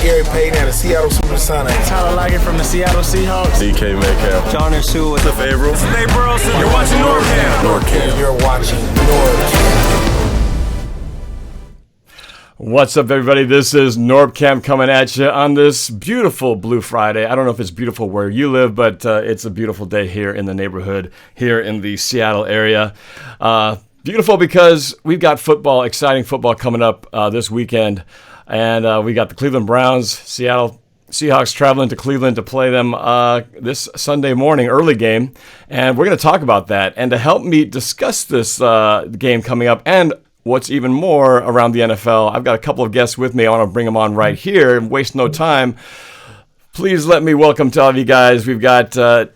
Gary Payton and the Seattle Supersonics. Tyler Lockett from the Seattle Seahawks. DK Metcalf. John and Sue with the Favreau. This is Nate Burleson. You're watching NorbCam. NorbCam. You're watching NorbCam. What's up, everybody? This is NorbCam coming at you on this beautiful Blue Friday. I don't know if it's beautiful where you live, but it's a beautiful day here in the neighborhood, here in the Seattle area. Beautiful because we've got football, exciting football coming up this weekend. And we got the Cleveland Browns, Seattle Seahawks traveling to Cleveland to play them this Sunday morning, early game. And we're going to talk about that. And to help me discuss this game coming up and what's even more around the NFL, I've got a couple of guests with me. I want to bring them on right here and waste no time. Please let me welcome to all of you guys. We've got Deter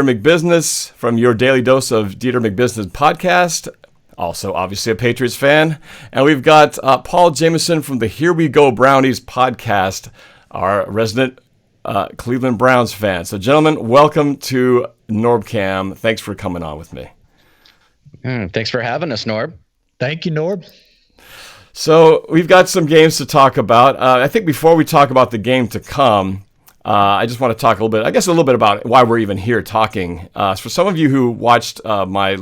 McBizness from your Daily Dose of Deter McBizness podcast. Also, obviously, a Patriots fan. And we've got Paul Jamison from the Here We Go Brownies podcast, our resident Cleveland Browns fan. So, gentlemen, welcome to NorbCam. Thanks for coming on with me. Thanks for having us, Norb. Thank you, Norb. So we've got some games to talk about. I think before we talk about the game to come, I just want to talk a little bit about why we're even here talking. For some of you who watched my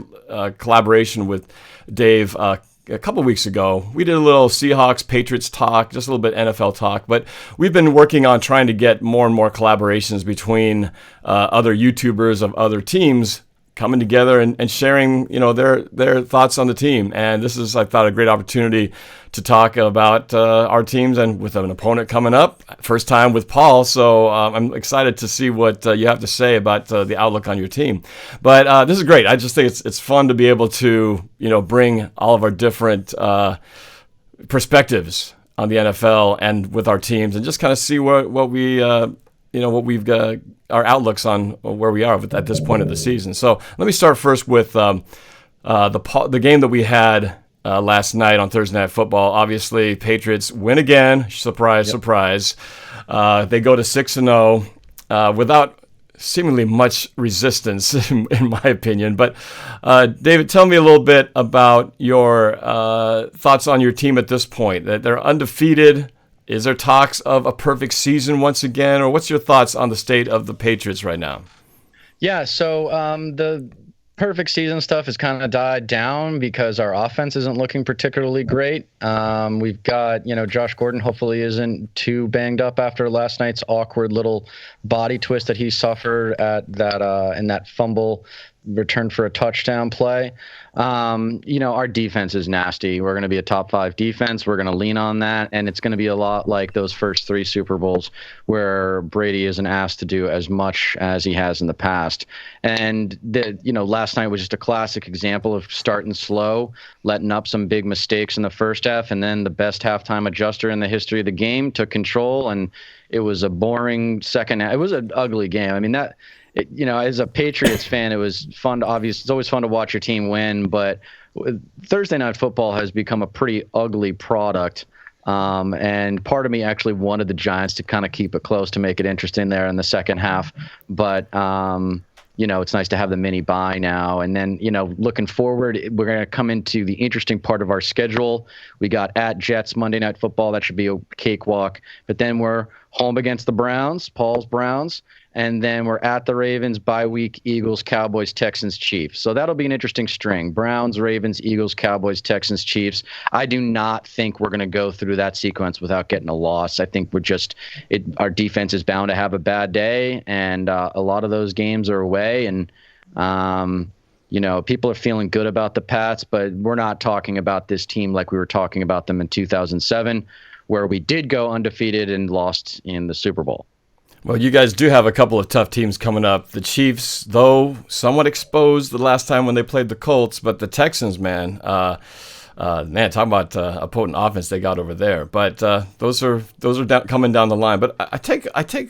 collaboration with Dave a couple weeks ago, we did a little Seahawks, Patriots talk, just a little bit NFL talk, but we've been working on trying to get more and more collaborations between other YouTubers of other teams coming together and sharing, their thoughts on the team. And this is, I thought, a great opportunity to talk about our teams and with an opponent coming up. First time with Paul, so I'm excited to see what you have to say about the outlook on your team. But this is great. I just think it's fun to be able to, bring all of our different perspectives on the NFL and with our teams and just kind of see what we've got, our outlooks on where we are at this point of the season. So let me start first with the game that we had last night on Thursday Night Football. Obviously, Patriots win again. Surprise, surprise. They go to 6-0 without seemingly much resistance, in my opinion. But David, tell me a little bit about your thoughts on your team at this point. That they're undefeated. Is there talks of a perfect season once again, or what's your thoughts on the state of the Patriots right now? Yeah, so the perfect season stuff has kind of died down because our offense isn't looking particularly great. We've got, Josh Gordon hopefully isn't too banged up after last night's awkward little body twist that he suffered at that in that fumble return for a touchdown play. Our defense is nasty. We're going to be a top 5 defense. We're going to lean on that. And it's going to be a lot like those first 3 Super Bowls where Brady isn't asked to do as much as he has in the past. And last night was just a classic example of starting slow, letting up some big mistakes in the first half. And then the best halftime adjuster in the history of the game took control. And it was a boring second half. It was an ugly game. I mean, as a Patriots fan, it was fun. It's always fun to watch your team win, but Thursday Night Football has become a pretty ugly product. And part of me actually wanted the Giants to kind of keep it close to make it interesting there in the second half. But, it's nice to have the mini bye now. And then, looking forward, we're going to come into the interesting part of our schedule. We got at Jets Monday Night Football. That should be a cakewalk. But then we're home against the Browns, Paul's Browns. And then we're at the Ravens, bye week, Eagles, Cowboys, Texans, Chiefs. So that'll be an interesting string. Browns, Ravens, Eagles, Cowboys, Texans, Chiefs. I do not think we're going to go through that sequence without getting a loss. I think our defense is bound to have a bad day, and a lot of those games are away. And, people are feeling good about the Pats, but we're not talking about this team like we were talking about them in 2007, where we did go undefeated and lost in the Super Bowl. Well, you guys do have a couple of tough teams coming up. The Chiefs, though, somewhat exposed the last time when they played the Colts, but the Texans, man, talking about a potent offense they got over there. But those are coming down the line. But I take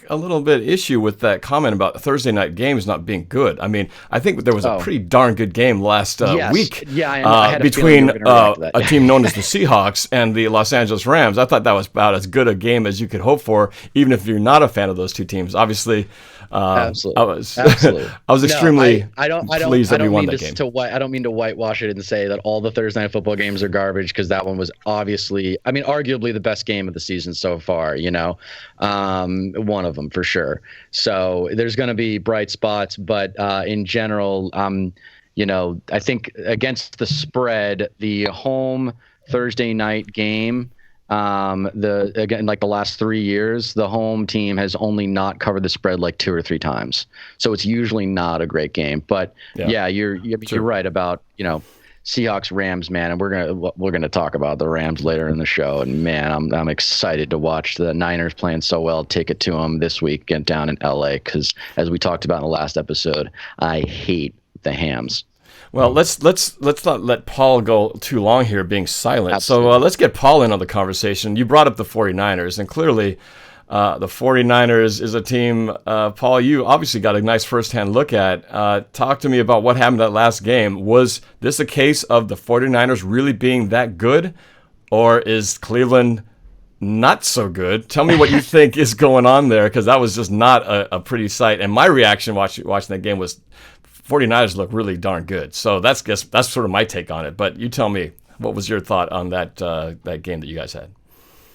a little bit issue with that comment about Thursday night games not being good. I mean, I think there was a pretty darn good game last week between a team known as the Seahawks and the Los Angeles Rams. I thought that was about as good a game as you could hope for, even if you're not a fan of those two teams. Obviously, absolutely. I was extremely pleased that we won that game. I don't mean to whitewash it and say that all the Thursday night football games Rams are garbage because that one was obviously, I mean, arguably the best game of the season so far, one of them for sure. So there's going to be bright spots, but in general, I think against the spread, the home Thursday night game, the last 3 years, the home team has only not covered the spread like 2 or 3 times. So it's usually not a great game. But you're right about Seahawks Rams, man, and we're gonna talk about the Rams later in the show. And man, I'm excited to watch the Niners playing so well. Take it to them this week and down in LA, because as we talked about in the last episode, I hate the Hams. Well, let's not let Paul go too long here being silent. Absolutely. So let's get Paul in on the conversation. You brought up the 49ers, and clearly the 49ers is a team, Paul, you obviously got a nice firsthand look at. Talk to me about what happened that last game. Was this a case of the 49ers really being that good, or is Cleveland not so good? Tell me what you think is going on there, because that was just not a pretty sight. And my reaction watching that game was 49ers look really darn good. So that's sort of my take on it. But you tell me, what was your thought on that game that you guys had?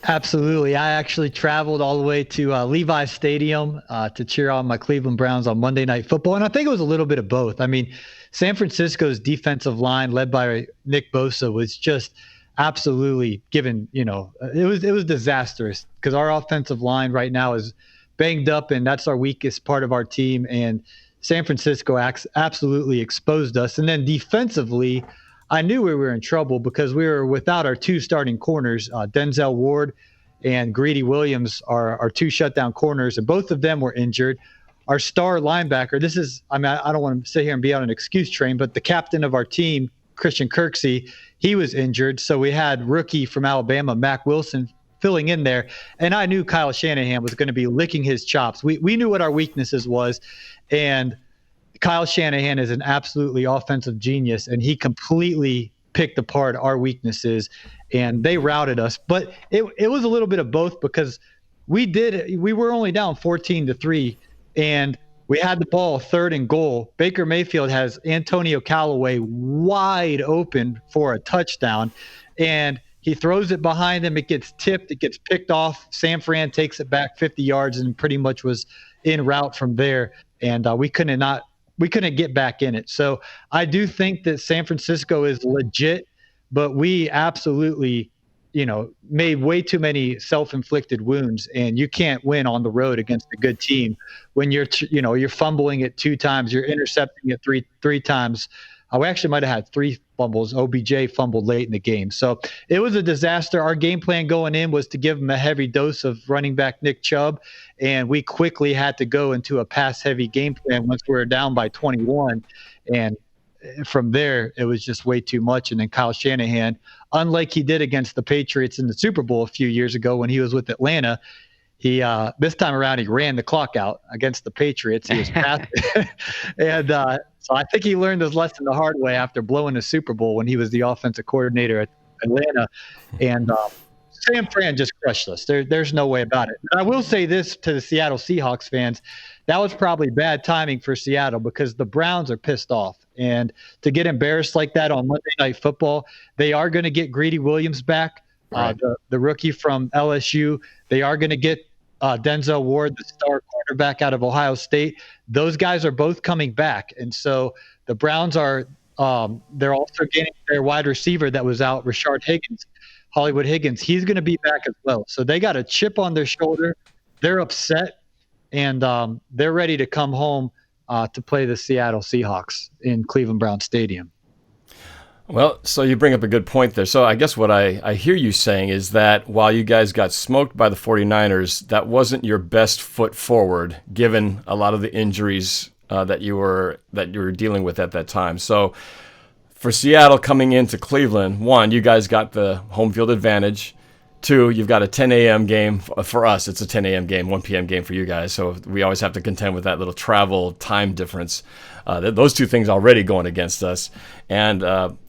Absolutely. I actually traveled all the way to Levi's Stadium to cheer on my Cleveland Browns on Monday Night Football. And I think it was a little bit of both. I mean, San Francisco's defensive line led by Nick Bosa was just absolutely given, it was disastrous, because our offensive line right now is banged up, and that's our weakest part of our team. And San Francisco absolutely exposed us. And then defensively, I knew we were in trouble because we were without our 2 starting corners, Denzel Ward and Greedy Williams, are our 2 shutdown corners, and both of them were injured. Our star linebacker, I don't want to sit here and be on an excuse train, but the captain of our team, Christian Kirksey, he was injured. So we had rookie from Alabama, Mac Wilson, filling in there. And I knew Kyle Shanahan was going to be licking his chops. We knew what our weaknesses was. And Kyle Shanahan is an absolutely offensive genius, and he completely picked apart our weaknesses, and they routed us. But it was a little bit of both, because we were only down 14-3, and we had the ball 3rd and goal. Baker Mayfield has Antonio Callaway wide open for a touchdown, and he throws it behind him. It gets tipped. It gets picked off. San Fran takes it back 50 yards and pretty much was en route from there. And we couldn't get back in it. So I do think that San Francisco is legit, but we absolutely, made way too many self-inflicted wounds, and you can't win on the road against a good team when you're fumbling it 2 times, you're intercepting it three times. We actually might have had 3 fumbles. OBJ fumbled late in the game. So it was a disaster. Our game plan going in was to give him a heavy dose of running back Nick Chubb, and we quickly had to go into a pass-heavy game plan once we were down by 21. And from there, it was just way too much. And then Kyle Shanahan, unlike he did against the Patriots in the Super Bowl a few years ago when he was with Atlanta, he this time around he ran the clock out against the Patriots. He was fast. And so I think he learned his lesson the hard way after blowing the Super Bowl when he was the offensive coordinator at Atlanta. And San Fran just crushed us. There's no way about it. And I will say this to the Seattle Seahawks fans. That was probably bad timing for Seattle, because the Browns are pissed off. And to get embarrassed like that on Monday Night Football, they are going to get Greedy Williams back, right. The rookie from LSU. They are going to get Denzel Ward, the star quarterback out of Ohio State. Those guys are both coming back. And so the Browns are they're also getting their wide receiver that was out, Hollywood Higgins. He's going to be back as well. So they got a chip on their shoulder. They're upset, and they're ready to come home to play the Seattle Seahawks in Cleveland Browns Stadium. Well, so you bring up a good point there. So I guess what I hear you saying is that while you guys got smoked by the 49ers, that wasn't your best foot forward, given a lot of the injuries that you were dealing with at that time. So for Seattle coming into Cleveland, 1, you guys got the home field advantage. 2, you've got a 10 a.m. game. For us, it's a 10 a.m. game, 1 p.m. game for you guys. So we always have to contend with that little travel time difference. Those 2 things already going against us. And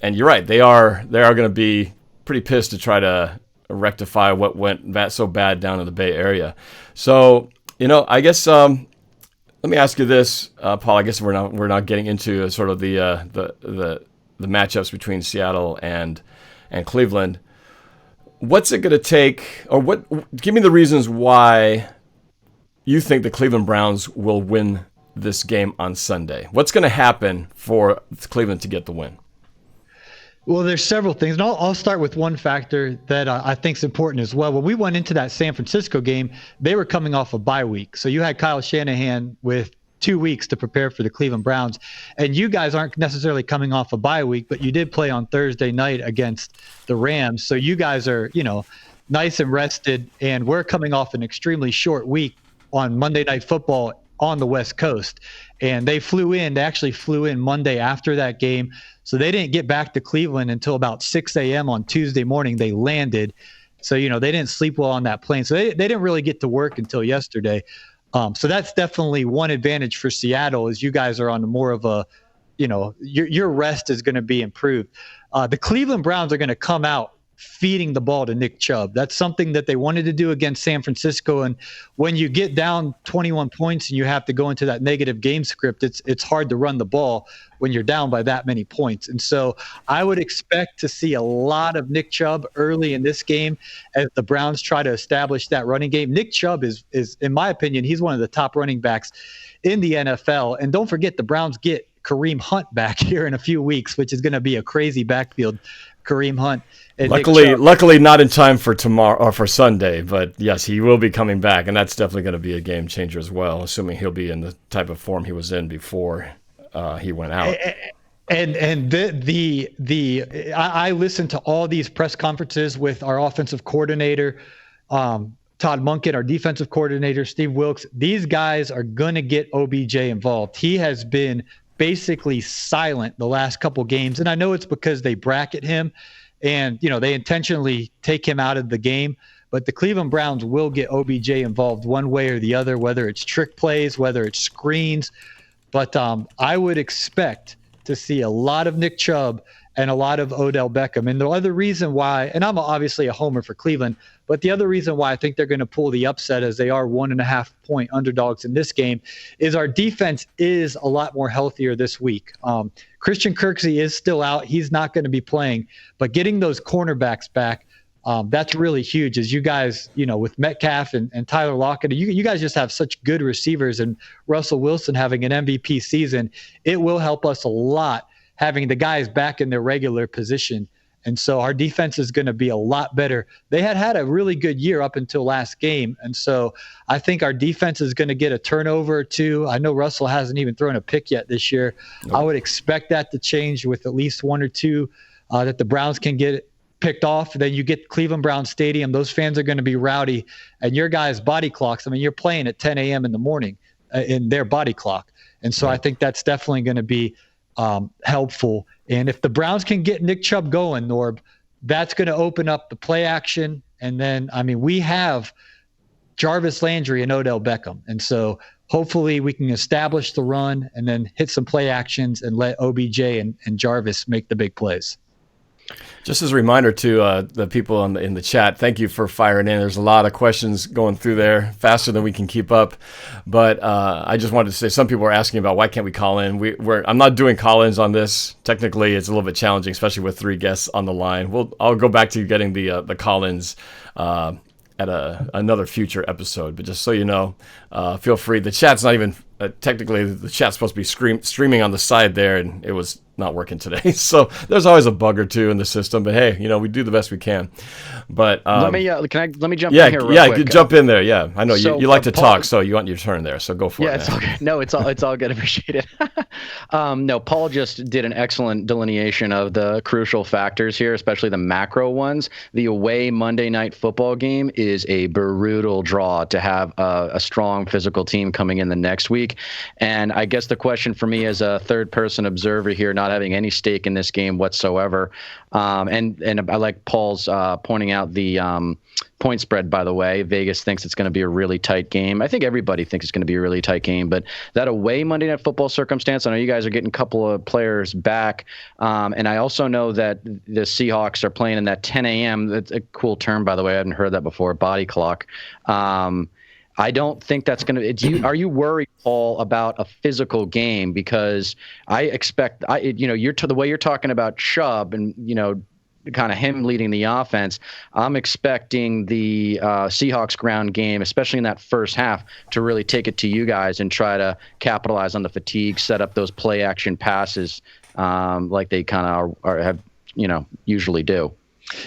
you're right, they are going to be pretty pissed to try to rectify what went so bad down in the Bay Area. So, I guess let me ask you this, Paul. I guess we're not getting into sort of the matchups between Seattle and and Cleveland. What's it going to take, or give me the reasons why you think the Cleveland Browns will win this game on Sunday. What's going to happen for Cleveland to get the win? Well, there's several things, and I'll start with one factor that I think is important as well. When we went into that San Francisco game, they were coming off a bye week. So you had Kyle Shanahan with 2 weeks to prepare for the Cleveland Browns, and you guys aren't necessarily coming off a bye week, but you did play on Thursday night against the Rams. So you guys are, nice and rested, and we're coming off an extremely short week on Monday Night Football on the West Coast. And they actually flew in Monday after that game. So they didn't get back to Cleveland until about 6 a.m. on Tuesday morning. They landed. So, they didn't sleep well on that plane. So they didn't really get to work until yesterday. So that's definitely one advantage for Seattle, is you guys are on more of a, your rest is going to be improved. The Cleveland Browns are going to come out feeding the ball to Nick Chubb. That's something that they wanted to do against San Francisco. And when you get down 21 points and you have to go into that negative game script, it's hard to run the ball when you're down by that many points. And so I would expect to see a lot of Nick Chubb early in this game as the Browns try to establish that running game. Nick Chubb is in my opinion, he's one of the top running backs in the NFL. And don't forget, the Browns get Kareem Hunt back here in a few weeks, which is going to be a crazy backfield. Kareem Hunt. Luckily not in time for tomorrow or for Sunday, but yes, he will be coming back, and that's definitely going to be a game changer as well, assuming he'll be in the type of form he was in before he went out. And I listened to all these press conferences with our offensive coordinator, Todd Monken, our defensive coordinator, Steve Wilkes. These guys are going to get OBJ involved. He has been basically silent the last couple games, and I know it's because they bracket him and they intentionally take him out of the game, but the Cleveland Browns will get OBJ involved one way or the other, whether it's trick plays, whether it's screens. But I would expect to see a lot of Nick Chubb and a lot of Odell Beckham. And the other reason why, and I'm obviously a homer for Cleveland, but the other reason why I think they're going to pull the upset, as they are 1.5 point underdogs in this game, is our defense is a lot more healthier this week. Christian Kirksey is still out. He's not going to be playing, but getting those cornerbacks back, that's really huge. As you guys, with Metcalf and Tyler Lockett, you guys just have such good receivers, and Russell Wilson having an MVP season, it will help us a lot having the guys back in their regular position. And so our defense is going to be a lot better. They had a really good year up until last game. And so I think our defense is going to get a turnover or two. I know Russell hasn't even thrown a pick yet this year. Nope. I would expect that to change with at least one or two that the Browns can get picked off. Then you get Cleveland Browns Stadium. Those fans are going to be rowdy. And your guys' body clocks, you're playing at 10 a.m. in the morning in their body clock. And so I think that's definitely going to be helpful. And if the Browns can get Nick Chubb going, Norb, that's going to open up the play action. And then, we have Jarvis Landry and Odell Beckham. And so hopefully we can establish the run and then hit some play actions and let OBJ and Jarvis make the big plays. Just as a reminder to the people in the chat, thank you for firing in. There's a lot of questions going through there, faster than we can keep up. But I just wanted to say, some people are asking about why can't we call in. I'm not doing call-ins on this. Technically, it's a little bit challenging, especially with 3 guests on the line. I'll go back to getting the call-ins at another future episode. But just so you know, feel free. The chat's not even technically, the chat's supposed to be streaming on the side there, and it was not working today. So there's always a bug or two in the system. But hey, we do the best we can. But let me jump in here real quick. Jump in there. Yeah, I know you like to talk, so you want your turn there. So go for it. Yeah, it's all good. No, it's all good. Appreciate it. No, Paul just did an excellent delineation of the crucial factors here, especially the macro ones. The away Monday Night Football game is a brutal draw to have a strong physical team coming in the next week. And I guess the question for me as a third-person observer here, not having any stake in this game whatsoever, and I like Paul's pointing out the point spread, by the way. Vegas thinks it's going to be a really tight game. I think everybody thinks it's going to be a really tight game, but that away Monday Night Football circumstance, I know you guys are getting a couple of players back, and I also know that the Seahawks are playing in that 10 a.m. That's a cool term, by the way. I hadn't heard that before, body clock. I don't think that's going to. Are you worried, Paul, about a physical game? Because I expect, the way you're talking about Chubb and kind of him leading the offense, I'm expecting the Seahawks ground game, especially in that first half, to really take it to you guys and try to capitalize on the fatigue, set up those play action passes like they kind of have usually do.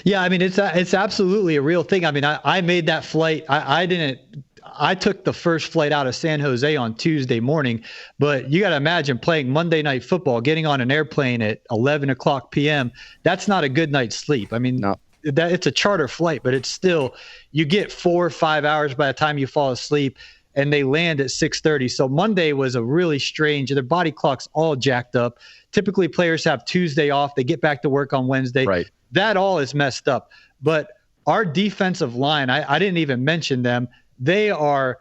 Yeah, I mean, it's absolutely a real thing. I mean, I made that flight. I took the first flight out of San Jose on Tuesday morning, but you got to imagine playing Monday Night Football, getting on an airplane at 11 o'clock p.m. That's not a good night's sleep. I mean, no. It's a charter flight, but it's still, you get 4 or 5 hours by the time you fall asleep, and they land at 6:30. So Monday was a really strange, their body clock's all jacked up. Typically players have Tuesday off. They get back to work on Wednesday. Right. That all is messed up. But our defensive line, I didn't even mention them. They are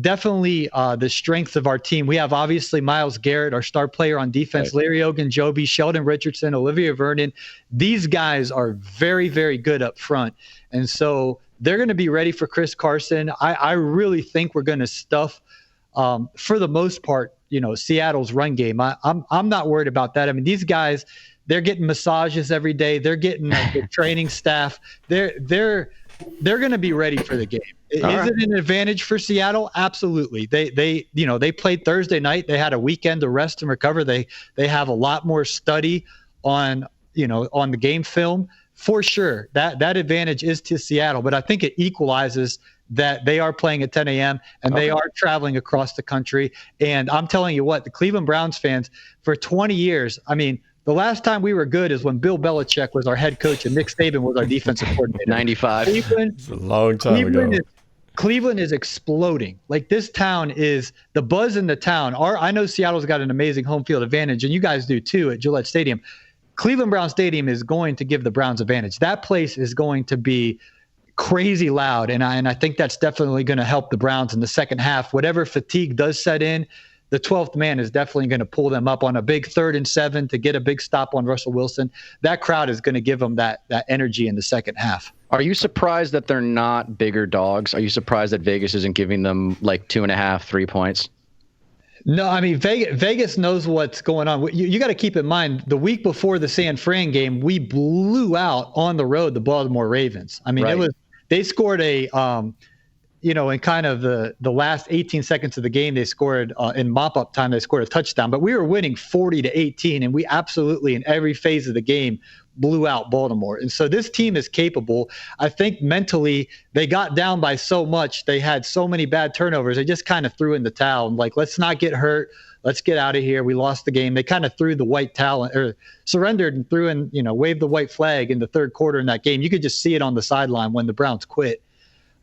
definitely the strength of our team. We have obviously Myles Garrett, our star player on defense, right. Larry Ogunjobi, Sheldon Richardson, Olivia Vernon. These guys are very, very good up front. And so they're going to be ready for Chris Carson. I really think we're going to stuff, for the most part, Seattle's run game. I'm not worried about that. I mean, these guys, they're getting massages every day. They're getting the training staff. They're going to be ready for the game. Is it an advantage for Seattle? Absolutely. They played Thursday night. They had a weekend to rest and recover. They have a lot more study on the game film for sure. That advantage is to Seattle, but I think it equalizes that they are playing at 10 a.m. and they are traveling across the country. And I'm telling you what, the Cleveland Browns fans for 20 years, I mean, the last time we were good is when Bill Belichick was our head coach and Nick Saban was our defensive coordinator. 95. It's a long time ago. Cleveland is exploding. Like, this town is the buzz in the town. I know Seattle's got an amazing home field advantage, and you guys do too at Gillette Stadium. Cleveland Browns Stadium is going to give the Browns advantage. That place is going to be crazy loud, and I think that's definitely going to help the Browns in the second half. Whatever fatigue does set in, the 12th man is definitely going to pull them up on a big 3rd and 7 to get a big stop on Russell Wilson. That crowd is going to give them that energy in the second half. Are you surprised that they're not bigger dogs? Are you surprised that Vegas isn't giving them like 2.5, 3 points? No, I mean, Vegas knows what's going on. You got to keep in mind, the week before the San Fran game, we blew out on the road the Baltimore Ravens. I mean, they scored in kind of the last 18 seconds of the game, they scored in mop-up time, they scored a touchdown. But we were winning 40-18, and we absolutely, in every phase of the game, blew out Baltimore. And so this team is capable. I think mentally they got down by so much. They had so many bad turnovers. They just kind of threw in the towel. Like, let's not get hurt. Let's get out of here. We lost the game. They kind of threw the white towel, or surrendered and threw in, waved the white flag in the third quarter in that game. You could just see it on the sideline when the Browns quit.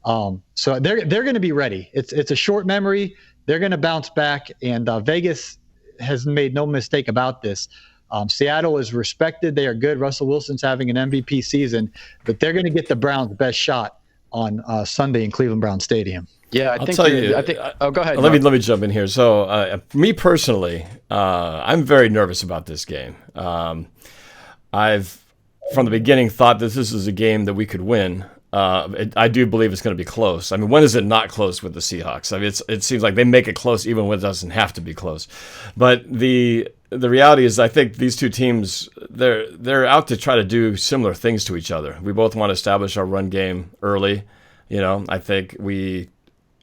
So they're going to be ready. It's a short memory. They're going to bounce back, and Vegas has made no mistake about this. Seattle is respected. They are good. Russell Wilson's having an MVP season, but they're going to get the Browns' best shot on Sunday in Cleveland Brown Stadium. Yeah, I'll tell you. Go ahead. Let me jump in here. So, me personally, I'm very nervous about this game. I've from the beginning thought that this is a game that we could win. I do believe it's going to be close. I mean, when is it not close with the Seahawks? I mean, it seems like they make it close even when it doesn't have to be close. But the reality is, I think these two teams, they're out to try to do similar things to each other. We both want to establish our run game early. I think we,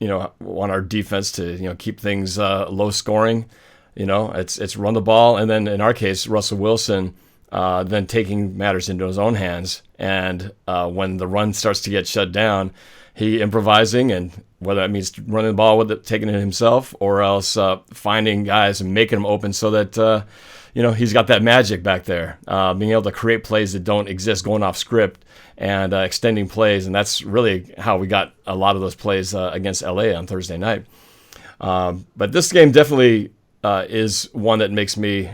want our defense to, keep things low scoring. It's run the ball, and then in our case, Russell Wilson. Then taking matters into his own hands. And when the run starts to get shut down, he improvising, and whether that means running the ball with it, taking it himself, or else finding guys and making them open so that, he's got that magic back there, being able to create plays that don't exist, going off script and extending plays. And that's really how we got a lot of those plays against LA on Thursday night. But this game definitely is one that makes me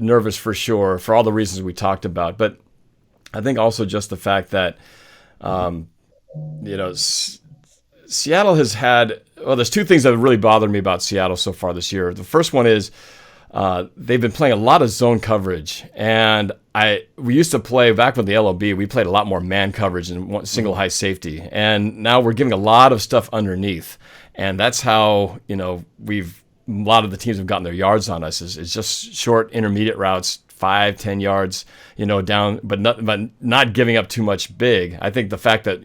nervous for sure, for all the reasons we talked about. But I think also just the fact that, Seattle has had, there's two things that have really bothered me about Seattle so far this year. The first one is they've been playing a lot of zone coverage. And we used to play, back with the LOB, we played a lot more man coverage and single high safety. And now we're giving a lot of stuff underneath. And that's how, a lot of the teams have gotten their yards on us, is just short intermediate routes, 5-10 yards, down, but not giving up too much big. I think the fact that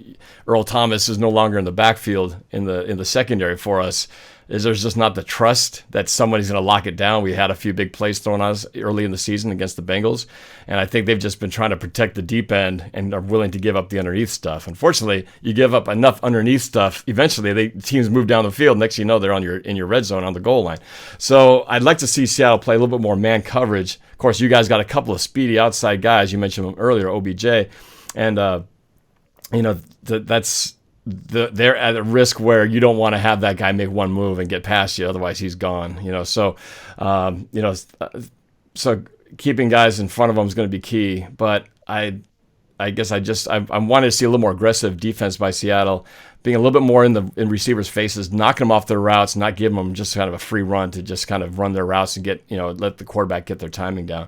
Earl Thomas is no longer in the backfield in the secondary for us is there's just not the trust that somebody's going to lock it down. We had a few big plays thrown on us early in the season against the Bengals, and I think they've just been trying to protect the deep end and are willing to give up the underneath stuff. Unfortunately, you give up enough underneath stuff, eventually teams move down the field. Next thing you know, they're in your red zone on the goal line. So I'd like to see Seattle play a little bit more man coverage. Of course, you guys got a couple of speedy outside guys. You mentioned them earlier, OBJ, and they're at a risk where you don't want to have that guy make one move and get past you, otherwise he's gone. So keeping guys in front of them is going to be key. But I guess I wanted to see a little more aggressive defense by Seattle, being a little bit more in receivers' faces, knocking them off their routes, not giving them just kind of a free run to just kind of run their routes and let the quarterback get their timing down.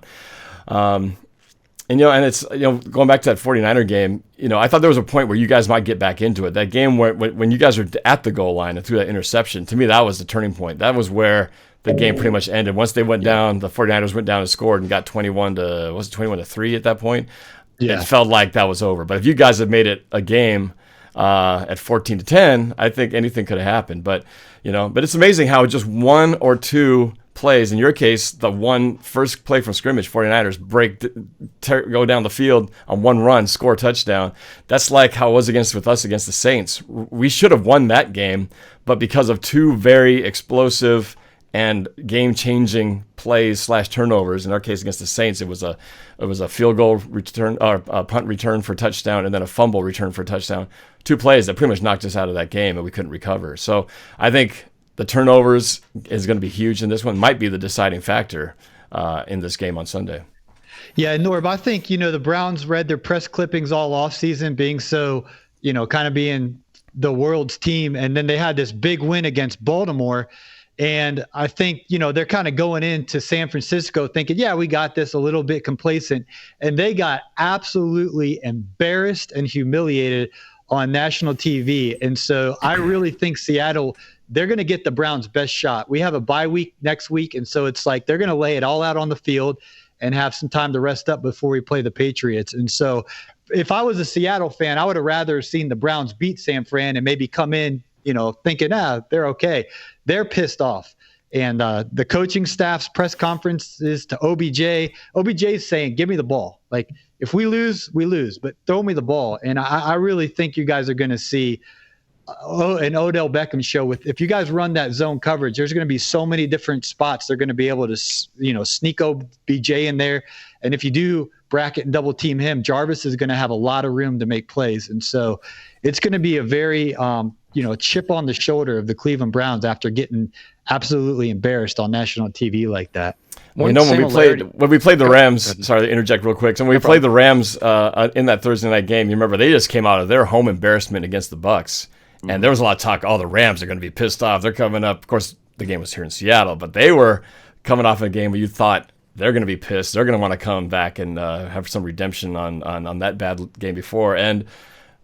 And it's going back to that 49er game, I thought there was a point where you guys might get back into it. That game where when you guys were at the goal line and threw that interception, to me that was the turning point. That was where the game pretty much ended. Once they went down, the 49ers went down and scored and got 21-3 at that point. Yeah. It felt like that was over. But if you guys had made it a game at 14-10, I think anything could have happened. But it's amazing how just one or two plays, in your case, the one first play from scrimmage, 49ers go down the field on one run, score a touchdown. That's like how it was with us against the Saints. We should have won that game, but because of two very explosive and game-changing plays / turnovers, in our case against the Saints, it was a field goal return or a punt return for a touchdown and then a fumble return for a touchdown. Two plays that pretty much knocked us out of that game and we couldn't recover. So I think the turnovers is going to be huge in this one. Might be the deciding factor in this game on Sunday. Yeah, Norb, I think, the Browns read their press clippings all offseason being so, kind of being the world's team. And then they had this big win against Baltimore. And I think, they're kind of going into San Francisco thinking, yeah, we got this, a little bit complacent. And they got absolutely embarrassed and humiliated on national TV. And so I really think Seattle – they're going to get the Browns' best shot. We have a bye week next week, and so it's like they're going to lay it all out on the field and have some time to rest up before we play the Patriots. And so if I was a Seattle fan, I would have rather seen the Browns beat San Fran and maybe come in, thinking, they're okay. They're pissed off. And the coaching staff's press conference is to OBJ. OBJ is saying, give me the ball. Like, if we lose, we lose, but throw me the ball. And I really think you guys are going to see an Odell Beckham show if you guys run that zone coverage. There's going to be so many different spots they're going to be able to sneak OBJ in there, and if you do bracket and double team him, Jarvis is going to have a lot of room to make plays. And so it's going to be a very chip on the shoulder of the Cleveland Browns after getting absolutely embarrassed on national TV like that. When we played the Rams, sorry to interject real quick. So when we played the Rams in that Thursday night game, you remember they just came out of their home embarrassment against the Bucs. And there was a lot of talk, the Rams are going to be pissed off. They're coming up. Of course, the game was here in Seattle, but they were coming off a game where you thought they're going to be pissed. They're going to want to come back and have some redemption on that bad game before. And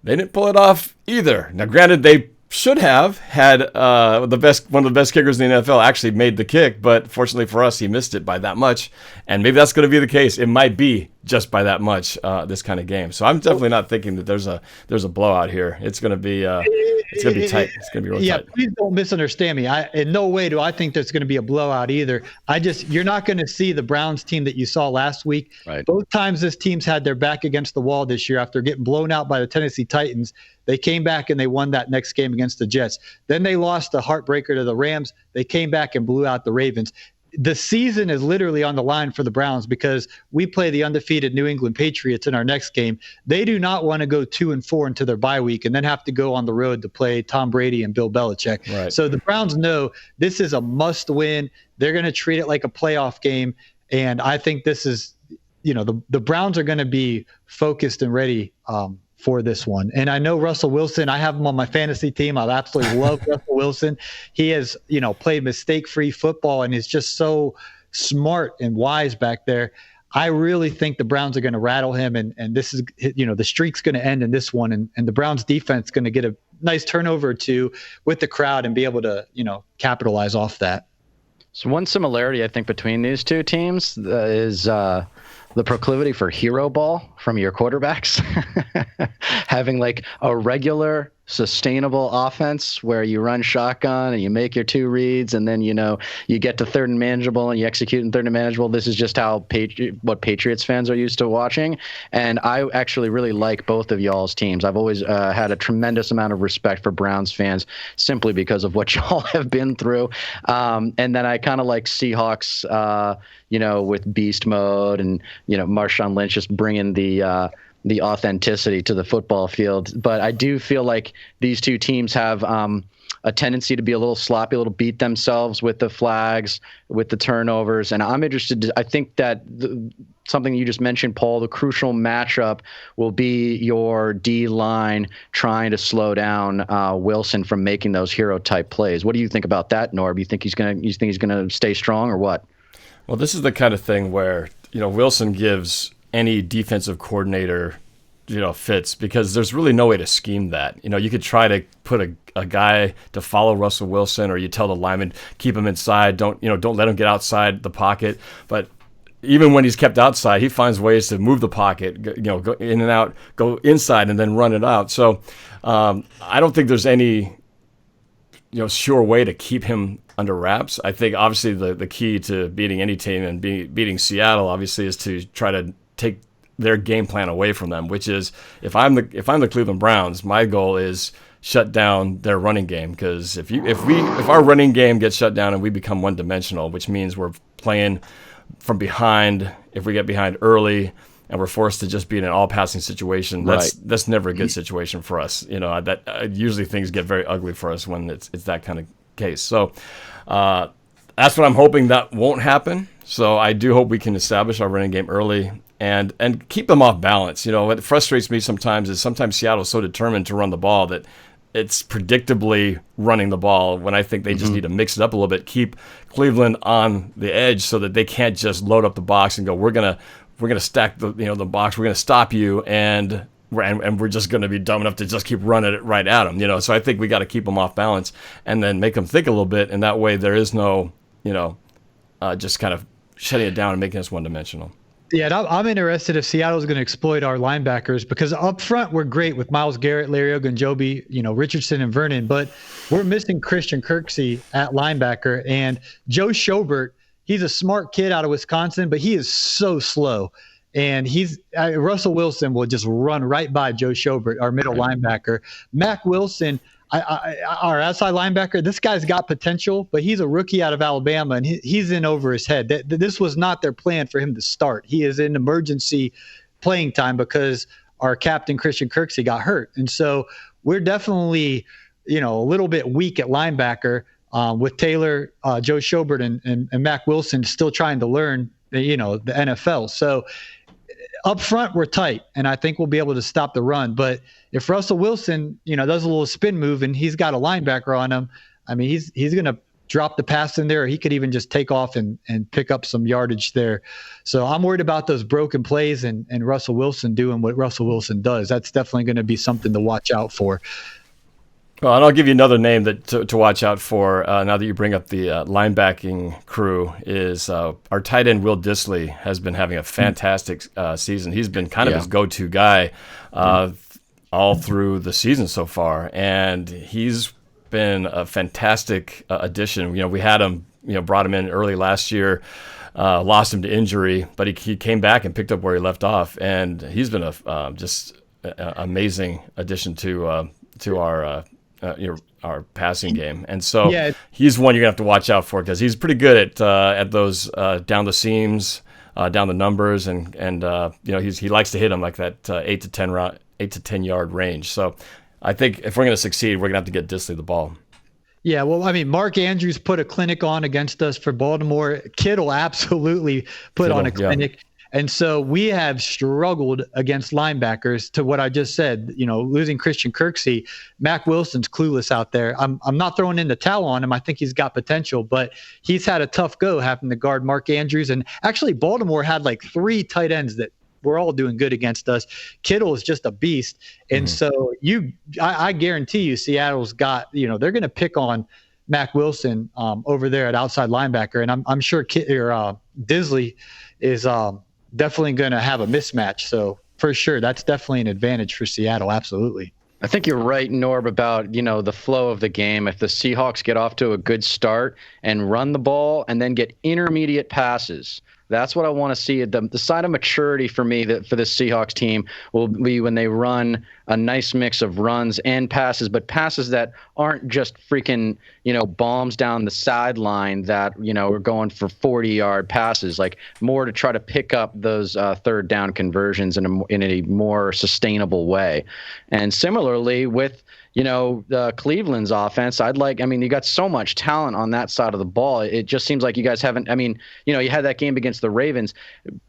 they didn't pull it off either. Now, granted, they should have had one of the best kickers in the NFL actually made the kick, but fortunately for us, he missed it by that much. And maybe that's going to be the case. It might be just by that much this kind of game. So I'm definitely not thinking that there's a blowout here. It's going to be tight. It's going to be real tight. Yeah, please don't misunderstand me. In no way do I think there's going to be a blowout either. You're not going to see the Browns team that you saw last week. Right. Both times this team's had their back against the wall this year after getting blown out by the Tennessee Titans. They came back and they won that next game against the Jets. Then they lost the heartbreaker to the Rams. They came back and blew out the Ravens. The season is literally on the line for the Browns because we play the undefeated New England Patriots in our next game. They do not want to go 2-4 into their bye week and then have to go on the road to play Tom Brady and Bill Belichick. Right. So the Browns know this is a must win. They're going to treat it like a playoff game. And I think this is, the Browns are going to be focused and ready for this one. And I know Russell Wilson, I have him on my fantasy team. I absolutely love Russell Wilson. He has, played mistake-free football and is just so smart and wise back there. I really think the Browns are going to rattle him, and this is, the streak's going to end in this one, and the Browns defense is going to get a nice turnover or two with the crowd and be able to, capitalize off that. So one similarity I think between these two teams is the proclivity for hero ball from your quarterbacks, having like a regular sustainable offense where you run shotgun and you make your 2 reads, and then, you get to third and manageable and you execute in third and manageable. This is just how what Patriots fans are used to watching. And I actually really like both of y'all's teams. I've always had a tremendous amount of respect for Browns fans simply because of what y'all have been through. And then I kind of like Seahawks, with beast mode and, Marshawn Lynch just bringing the authenticity to the football field. But I do feel like these two teams have a tendency to be a little sloppy, a little beat themselves with the flags, with the turnovers. And I'm interested. I think that something you just mentioned, Paul, the crucial matchup will be your D line trying to slow down Wilson from making those hero type plays. What do you think about that, Norb? You think he's gonna stay strong or what? Well, this is the kind of thing where, Wilson gives any defensive coordinator, fits, because there's really no way to scheme that. You could try to put a guy to follow Russell Wilson, or you tell the lineman, keep him inside, don't let him get outside the pocket. But even when he's kept outside, he finds ways to move the pocket, go in and out, go inside, and then run it out. So I don't think there's any sure way to keep him under wraps. I think obviously the key to beating any team and beating Seattle obviously is to try to take their game plan away from them, which is if I'm the Cleveland Browns, my goal is shut down their running game, because if our running game gets shut down and we become one-dimensional, which means we're playing from behind, if we get behind early and we're forced to just be in an all-passing situation, that's never a good situation for us. That usually things get very ugly for us when it's that kind of case. So that's what I'm hoping that won't happen. So I do hope we can establish our running game early and keep them off balance. What frustrates me sometimes is Seattle's so determined to run the ball that it's predictably running the ball, when I think they just need to mix it up a little bit, keep Cleveland on the edge so that they can't just load up the box and go, we're gonna stack the box, we're gonna stop you, and we're just going to be dumb enough to just keep running it right at them, So I think we got to keep them off balance and then make them think a little bit, and that way there is no, just kind of shutting it down and making us one-dimensional. Yeah, and I'm interested if Seattle's going to exploit our linebackers, because up front we're great with Myles Garrett, Larry Ogunjobi, Richardson, and Vernon, but we're missing Christian Kirksey at linebacker, and Joe Schobert. He's a smart kid out of Wisconsin, but he is so slow. And Russell Wilson will just run right by Joe Schobert, our middle linebacker. Mac Wilson, our outside linebacker, this guy's got potential, but he's a rookie out of Alabama, and he's in over his head. This was not their plan for him to start. He is in emergency playing time because our captain, Christian Kirksey, got hurt. And so we're definitely, a little bit weak at linebacker with Taylor, Joe Schobert, and Mac Wilson still trying to learn, the NFL. So up front, we're tight, and I think we'll be able to stop the run. But if Russell Wilson, does a little spin move and he's got a linebacker on him, I mean, he's going to drop the pass in there, or he could even just take off and pick up some yardage there. So I'm worried about those broken plays and Russell Wilson doing what Russell Wilson does. That's definitely going to be something to watch out for. Well, and I'll give you another name to watch out for now that you bring up the linebacking crew is our tight end Will Dissly has been having a fantastic season. He's been kind of his go-to guy all through the season so far, and he's been a fantastic addition. We had him, brought him in early last year, lost him to injury, but he came back and picked up where he left off, and he's been just an amazing addition to our passing game. And so he's one you're gonna have to watch out for, because he's pretty good at those down the seams, down the numbers, and he likes to hit them like that 8 to 10 yard range. So I think if we're gonna succeed, we're gonna have to get Dissly the ball. Yeah, well, I mean, Mark Andrews put a clinic on against us for Baltimore. Kittle absolutely put on a clinic. Yeah. And so we have struggled against linebackers, to what I just said, losing Christian Kirksey. Mac Wilson's clueless out there. I'm not throwing in the towel on him. I think he's got potential, but he's had a tough go having to guard Mark Andrews. And actually, Baltimore had like 3 tight ends that were all doing good against us. Kittle is just a beast. And so I guarantee you Seattle's got, they're going to pick on Mac Wilson over there at outside linebacker. And I'm sure Dissly is definitely going to have a mismatch. So for sure, that's definitely an advantage for Seattle. Absolutely. I think you're right, Norb, about, the flow of the game. If the Seahawks get off to a good start and run the ball and then get intermediate passes, that's what I want to see. The sign of maturity for me for this Seahawks team will be when they run a nice mix of runs and passes, but passes that aren't just freaking, bombs down the sideline that, are going for 40-yard passes, like more to try to pick up those third down conversions in a more sustainable way. And similarly with, Cleveland's offense, you got so much talent on that side of the ball. It just seems like you guys haven't, you had that game against the Ravens.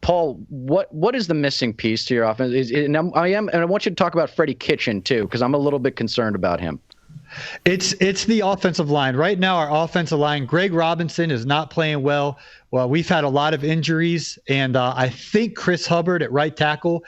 Paul, what is the missing piece to your offense? And I want you to talk about Freddie Kitchen too, because I'm a little bit concerned about him. It's the offensive line. Right now, our offensive line, Greg Robinson is not playing well. Well, we've had a lot of injuries, and I think Chris Hubbard at right tackle,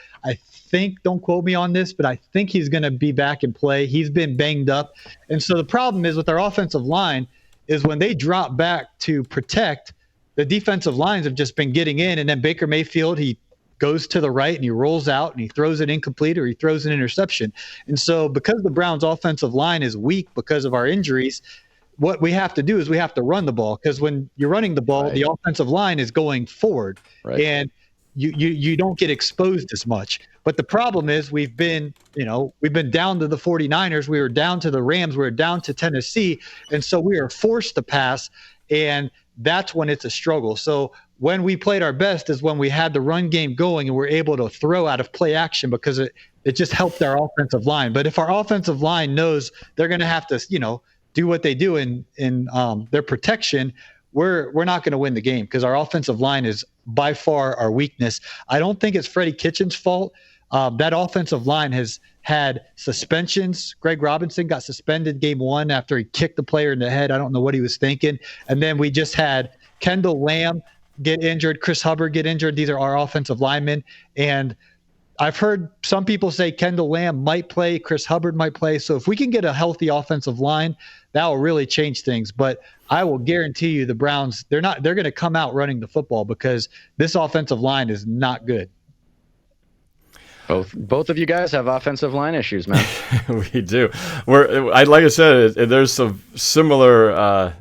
don't quote me on this, but I think he's going to be back and play. He's been banged up. And so the problem is with our offensive line is when they drop back to protect, the defensive lines have just been getting in, and then Baker Mayfield, he goes to the right and he rolls out and he throws it incomplete or he throws an interception. And so because the Browns offensive line is weak because of our injuries, what we have to do is we have to run the ball, because when you're running the ball, the offensive line is going forward, and you don't get exposed as much. But the problem is we've been down to the 49ers, we were down to the Rams, we were down to Tennessee, and so we are forced to pass, and that's when it's a struggle. So when we played our best is when we had the run game going and we're able to throw out of play action, because it just helped our offensive line. But if our offensive line knows they're going to have to, do what they do in their protection, we're not going to win the game, because our offensive line is by far our weakness. I don't think it's Freddie Kitchen's fault. That offensive line has had suspensions. Greg Robinson got suspended game 1 after he kicked the player in the head. I don't know what he was thinking. And then we just had Kendall Lamb get injured, Chris Hubbard get injured. These are our offensive linemen. And I've heard some people say Kendall Lamb might play, Chris Hubbard might play. So if we can get a healthy offensive line, that will really change things. But I will guarantee you the Browns, they're going to come out running the football, because this offensive line is not good. Both of you guys have offensive line issues, man. We do. Like I said, there's some similar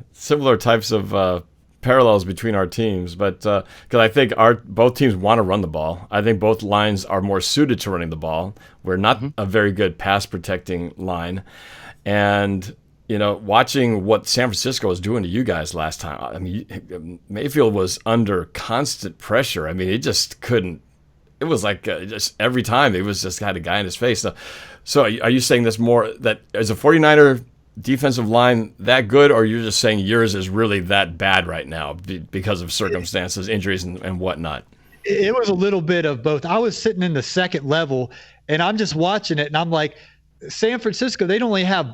types of parallels between our teams, but because I think both teams want to run the ball. I think both lines are more suited to running the ball. We're not a very good pass protecting line, and watching what San Francisco was doing to you guys last time. Mayfield was under constant pressure. He just couldn't. It was like just every time it was just had a guy in his face. So are you saying this more that as a 49er defensive line that good, or you're just saying yours is really that bad right now because of circumstances, injuries, and whatnot? It was a little bit of both. I was sitting in the second level, and I'm just watching it, and I'm like, San Francisco, they'd only have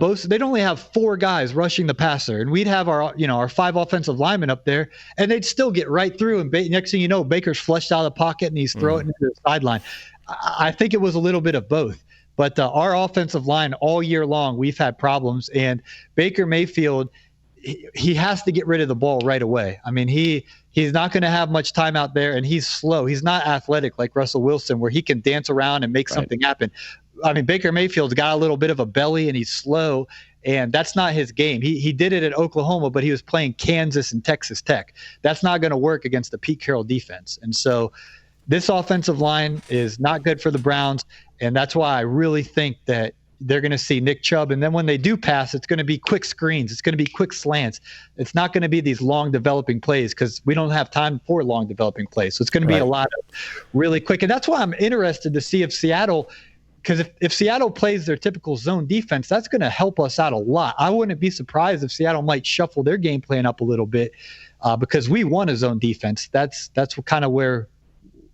4 guys rushing the passer, and we'd have our 5 offensive linemen up there, and they'd still get right through. And next thing you know, Baker's flushed out of the pocket and he's throwing it into the sideline. I think it was a little bit of both. But our offensive line all year long, we've had problems. And Baker Mayfield, he has to get rid of the ball right away. He's not going to have much time out there, and he's slow. He's not athletic like Russell Wilson, where he can dance around and make something happen. Baker Mayfield's got a little bit of a belly, and he's slow, and that's not his game. He did it at Oklahoma, but he was playing Kansas and Texas Tech. That's not going to work against the Pete Carroll defense. And so this offensive line is not good for the Browns, and that's why I really think that they're going to see Nick Chubb. And then when they do pass, it's going to be quick screens. It's going to be quick slants. It's not going to be these long developing plays, because we don't have time for long developing plays. So it's going to be a lot of really quick. And that's why I'm interested to see if Seattle – because if Seattle plays their typical zone defense, that's going to help us out a lot. I wouldn't be surprised if Seattle might shuffle their game plan up a little bit, because we want a zone defense. That's kind of where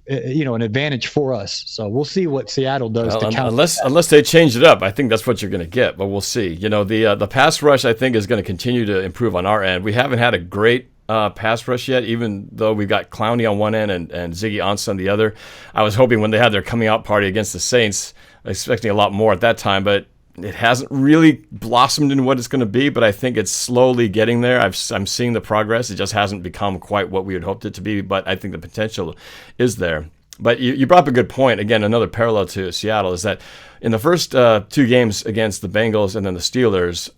an advantage for us. So we'll see what Seattle does to counter unless they change it up. I think that's what you're going to get, but we'll see. The pass rush, I think, is going to continue to improve on our end. We haven't had a great pass rush yet, even though we got Clowney on one end and Ziggy Ansah on the other. I was hoping when they had their coming out party against the Saints, expecting a lot more at that time, but it hasn't really blossomed into what it's going to be. But I think it's slowly getting there. I'm seeing the progress. It just hasn't become quite what we had hoped it to be, but I think the potential is there. But you brought up a good point. Again, another parallel to Seattle is that in the first 2 games against the Bengals and then the Steelers,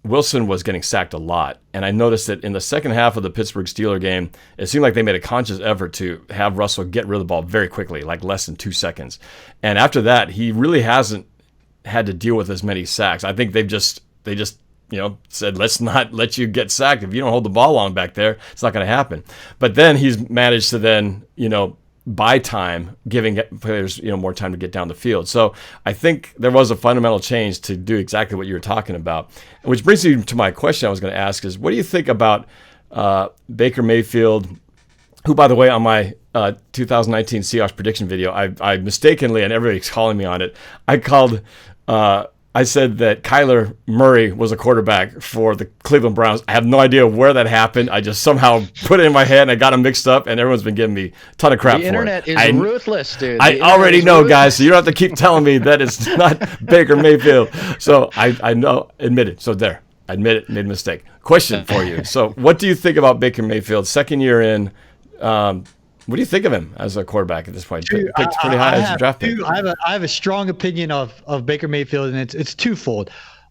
Wilson was getting sacked a lot. And I noticed that in the second half of the Pittsburgh Steeler game, it seemed like they made a conscious effort to have Russell get rid of the ball very quickly, like less than 2 seconds. And after that, he really hasn't had to deal with as many sacks. I think they just said, let's not let you get sacked. If you don't hold the ball long back there, it's not going to happen. But then he's managed to then, buy time, giving players more time to get down the field. So I think there was a fundamental change to do exactly what you were talking about, which brings me to my question I was going to ask is, what do you think about Baker Mayfield, who, by the way, on my 2019 Seahawks prediction video, I mistakenly, and everybody's calling me on it, I said that Kyler Murray was a quarterback for the Cleveland Browns. I have no idea where that happened. I just somehow put it in my head and I got them mixed up, and everyone's been giving me a ton of crap for it. The internet is ruthless, dude. I already know, guys, so you don't have to keep telling me that it's not Baker Mayfield. So I know, admit it. So there, I admit it, made a mistake. Question for you. So what do you think about Baker Mayfield, second year in? What do you think of him as a quarterback at this point? Picked pretty high as a draft pick. I have a strong opinion of Baker Mayfield, and it's twofold.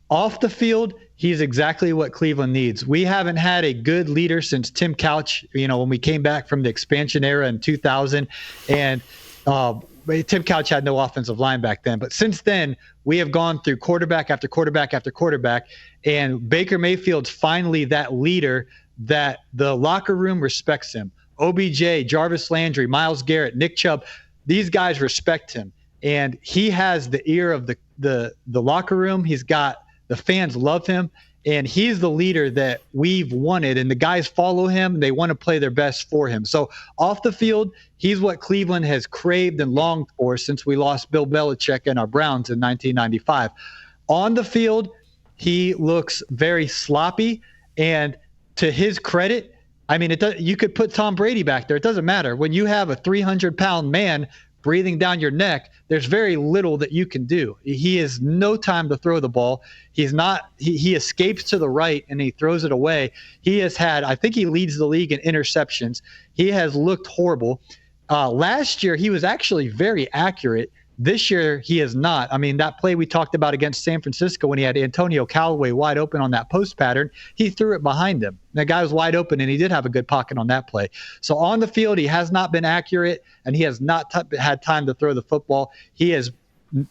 Off the field, he's exactly what Cleveland needs. We haven't had a good leader since Tim Couch, when we came back from the expansion era in 2000. And Tim Couch had no offensive line back then. But since then, we have gone through quarterback after quarterback after quarterback. And Baker Mayfield's finally that leader that the locker room respects him. OBJ, Jarvis Landry, Myles Garrett, Nick Chubb, these guys respect him. And he has the ear of the locker room. He's got the fans love him. And he's the leader that we've wanted. And the guys follow him. They want to play their best for him. So off the field, he's what Cleveland has craved and longed for since we lost Bill Belichick and our Browns in 1995. On the field, he looks very sloppy. And to his credit, you could put Tom Brady back there. It doesn't matter. When you have a 300-pound man breathing down your neck, there's very little that you can do. He has no time to throw the ball. He escapes to the right and he throws it away. I think he leads the league in interceptions. He has looked horrible. Last year, he was actually very accurate. This year, he is not. That play we talked about against San Francisco when he had Antonio Callaway wide open on that post pattern, he threw it behind him. The guy was wide open, and he did have a good pocket on that play. So on the field, he has not been accurate, and he has not had time to throw the football.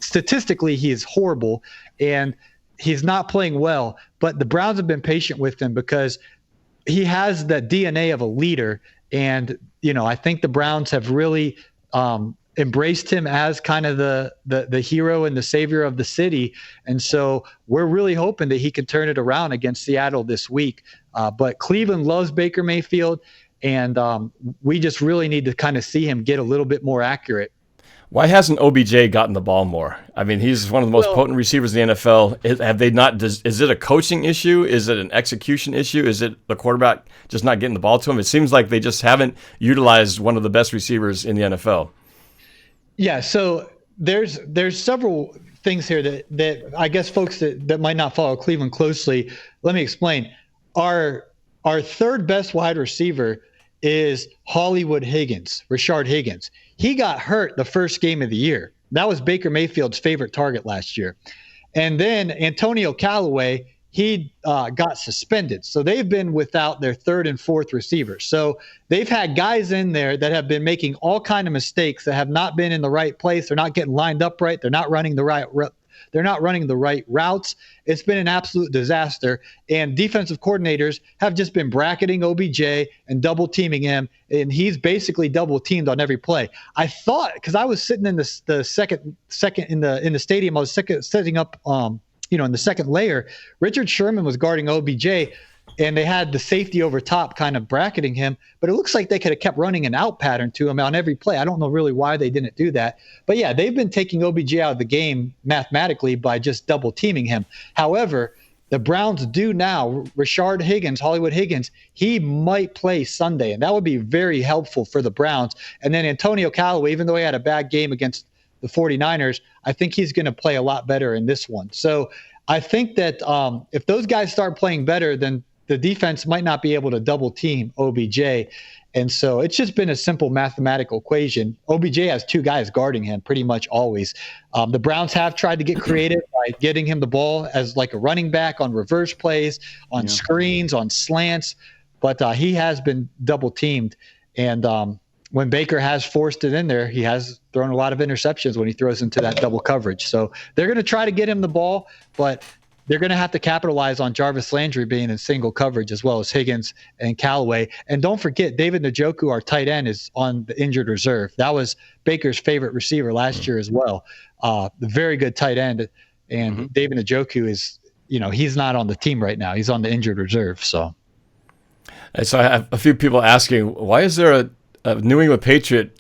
Statistically, he is horrible, and he's not playing well. But the Browns have been patient with him because he has the DNA of a leader. And, I think the Browns have really embraced him as kind of the hero and the savior of the city. And so we're really hoping that he can turn it around against Seattle this week. But Cleveland loves Baker Mayfield, and we just really need to kind of see him get a little bit more accurate. Why hasn't OBJ gotten the ball more? He's one of the most potent receivers in the NFL. Have they not? Is it a coaching issue? Is it an execution issue? Is it the quarterback just not getting the ball to him? It seems like they just haven't utilized one of the best receivers in the NFL. Yeah, so there's several things here that I guess folks that might not follow Cleveland closely, let me explain. Our third best wide receiver is Hollywood Higgins, Rashard Higgins. He got hurt the first game of the year. That was Baker Mayfield's favorite target last year. And then Antonio Callaway, he got suspended. So they've been without their third and fourth receivers. So they've had guys in there that have been making all kind of mistakes, that have not been in the right place. They're not getting lined up right. They're not running the right routes. It's been an absolute disaster. And defensive coordinators have just been bracketing OBJ and double teaming him. And he's basically double teamed on every play. I thought, because I was sitting in the second in the stadium, I was setting up in the second layer, Richard Sherman was guarding OBJ, and they had the safety over top kind of bracketing him. But it looks like they could have kept running an out pattern to him on every play. I don't know really why they didn't do that. But yeah, they've been taking OBJ out of the game mathematically by just double teaming him. However, the Browns do now. Rashard Higgins, Hollywood Higgins, he might play Sunday, and that would be very helpful for the Browns. And then Antonio Callaway, even though he had a bad game against the 49ers, I think he's going to play a lot better in this one. So I think that if those guys start playing better, then the defense might not be able to double team OBJ. And so it's just been a simple mathematical equation. OBJ has two guys guarding him pretty much always. The Browns have tried to get creative by getting him the ball as like a running back on reverse plays, on screens, on slants, but he has been double teamed. And when Baker has forced it in there, he has thrown a lot of interceptions when he throws into that double coverage. So they're going to try to get him the ball, but they're going to have to capitalize on Jarvis Landry being in single coverage as well as Higgins and Callaway. And don't forget, David Njoku, our tight end, is on the injured reserve. That was Baker's favorite receiver last year as well. The very good tight end. And David Njoku is, he's not on the team right now. He's on the injured reserve. So I have a few people asking, why is there a New England Patriot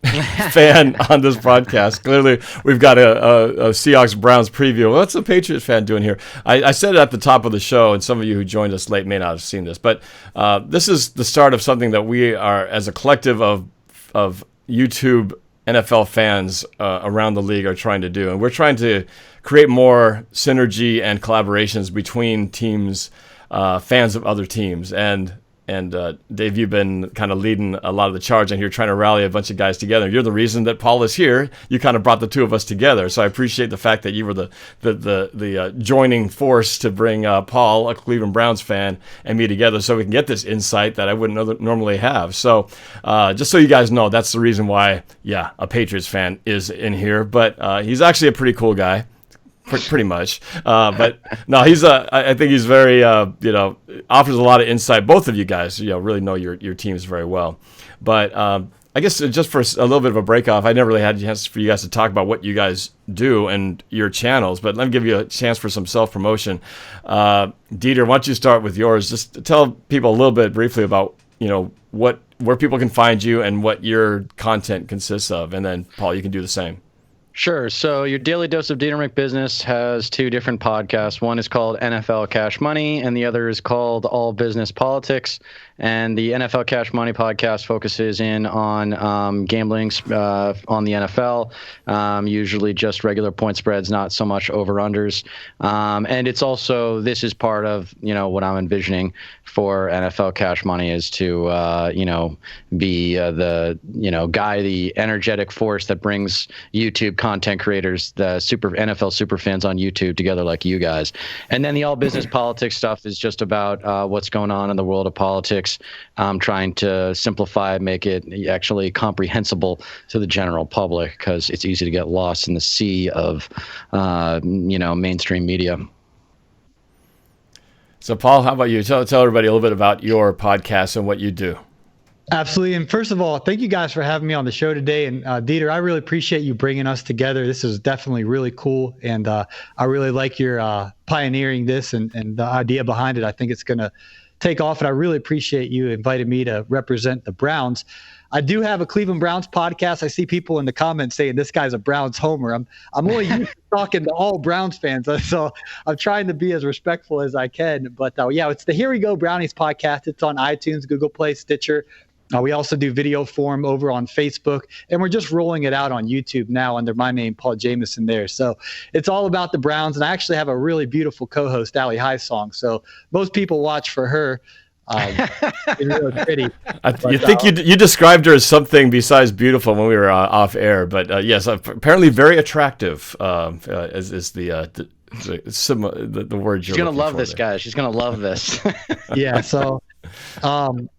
fan on this broadcast? Clearly, we've got a Seahawks-Browns preview. What's a Patriot fan doing here? I said it at the top of the show, and some of you who joined us late may not have seen this, but this is the start of something that we are, as a collective of YouTube NFL fans around the league, are trying to do. And we're trying to create more synergy and collaborations between teams, fans of other teams. And Dave, you've been kind of leading a lot of the charge on here, trying to rally a bunch of guys together. You're the reason that Paul is here. You kind of brought the two of us together. So I appreciate the fact that you were the joining force to bring Paul, a Cleveland Browns fan, and me together so we can get this insight that I wouldn't normally have. So just so you guys know, that's the reason why, a Patriots fan is in here. But he's actually a pretty cool guy. Pretty much, but no, I think he's very, offers a lot of insight. Both of you guys, really know your teams very well. But I guess just for a little bit of a break off, I never really had a chance for you guys to talk about what you guys do and your channels. But let me give you a chance for some self promotion. Deter, why don't you start with yours? Just tell people a little bit briefly about where people can find you and what your content consists of, and then Paul, you can do the same. Sure. So your Daily Dose of Deter McBizness has two different podcasts. One is called NFL Cash Money, and the other is called All Business Politics. And the NFL Cash Money podcast focuses in on gambling on the NFL, usually just regular point spreads, not so much over-unders. And it's also, this is part of, what I'm envisioning for NFL Cash Money is to, be the, the energetic force that brings YouTube content creators, the NFL super fans on YouTube together like you guys. And then the All Business Politics stuff is just about what's going on in the world of politics. Trying to simplify, make it actually comprehensible to the general public, because it's easy to get lost in the sea of, mainstream media. So, Paul, how about you? Tell everybody a little bit about your podcast and what you do. Absolutely. And first of all, thank you guys for having me on the show today. And Deter, I really appreciate you bringing us together. This is definitely really cool. And I really like your pioneering this and the idea behind it. I think it's going to take off. And I really appreciate you inviting me to represent the Browns. I do have a Cleveland Browns podcast. I see people in the comments saying this guy's a Browns homer. I'm only used to talking to all Browns fans, so I'm trying to be as respectful as I can. But it's the Here We Go Brownies podcast. It's on iTunes, Google Play, Stitcher. We also do video form over on Facebook, and we're just rolling it out on YouTube now under my name, Paul Jamison, there. So it's all about the Browns, and I actually have a really beautiful co-host, Allie Highsong. So most people watch for her. It's really pretty. You think you described her as something besides beautiful when we were off air, but yes, apparently very attractive is the word. She's gonna love this, guy. She's gonna love this. Yeah. So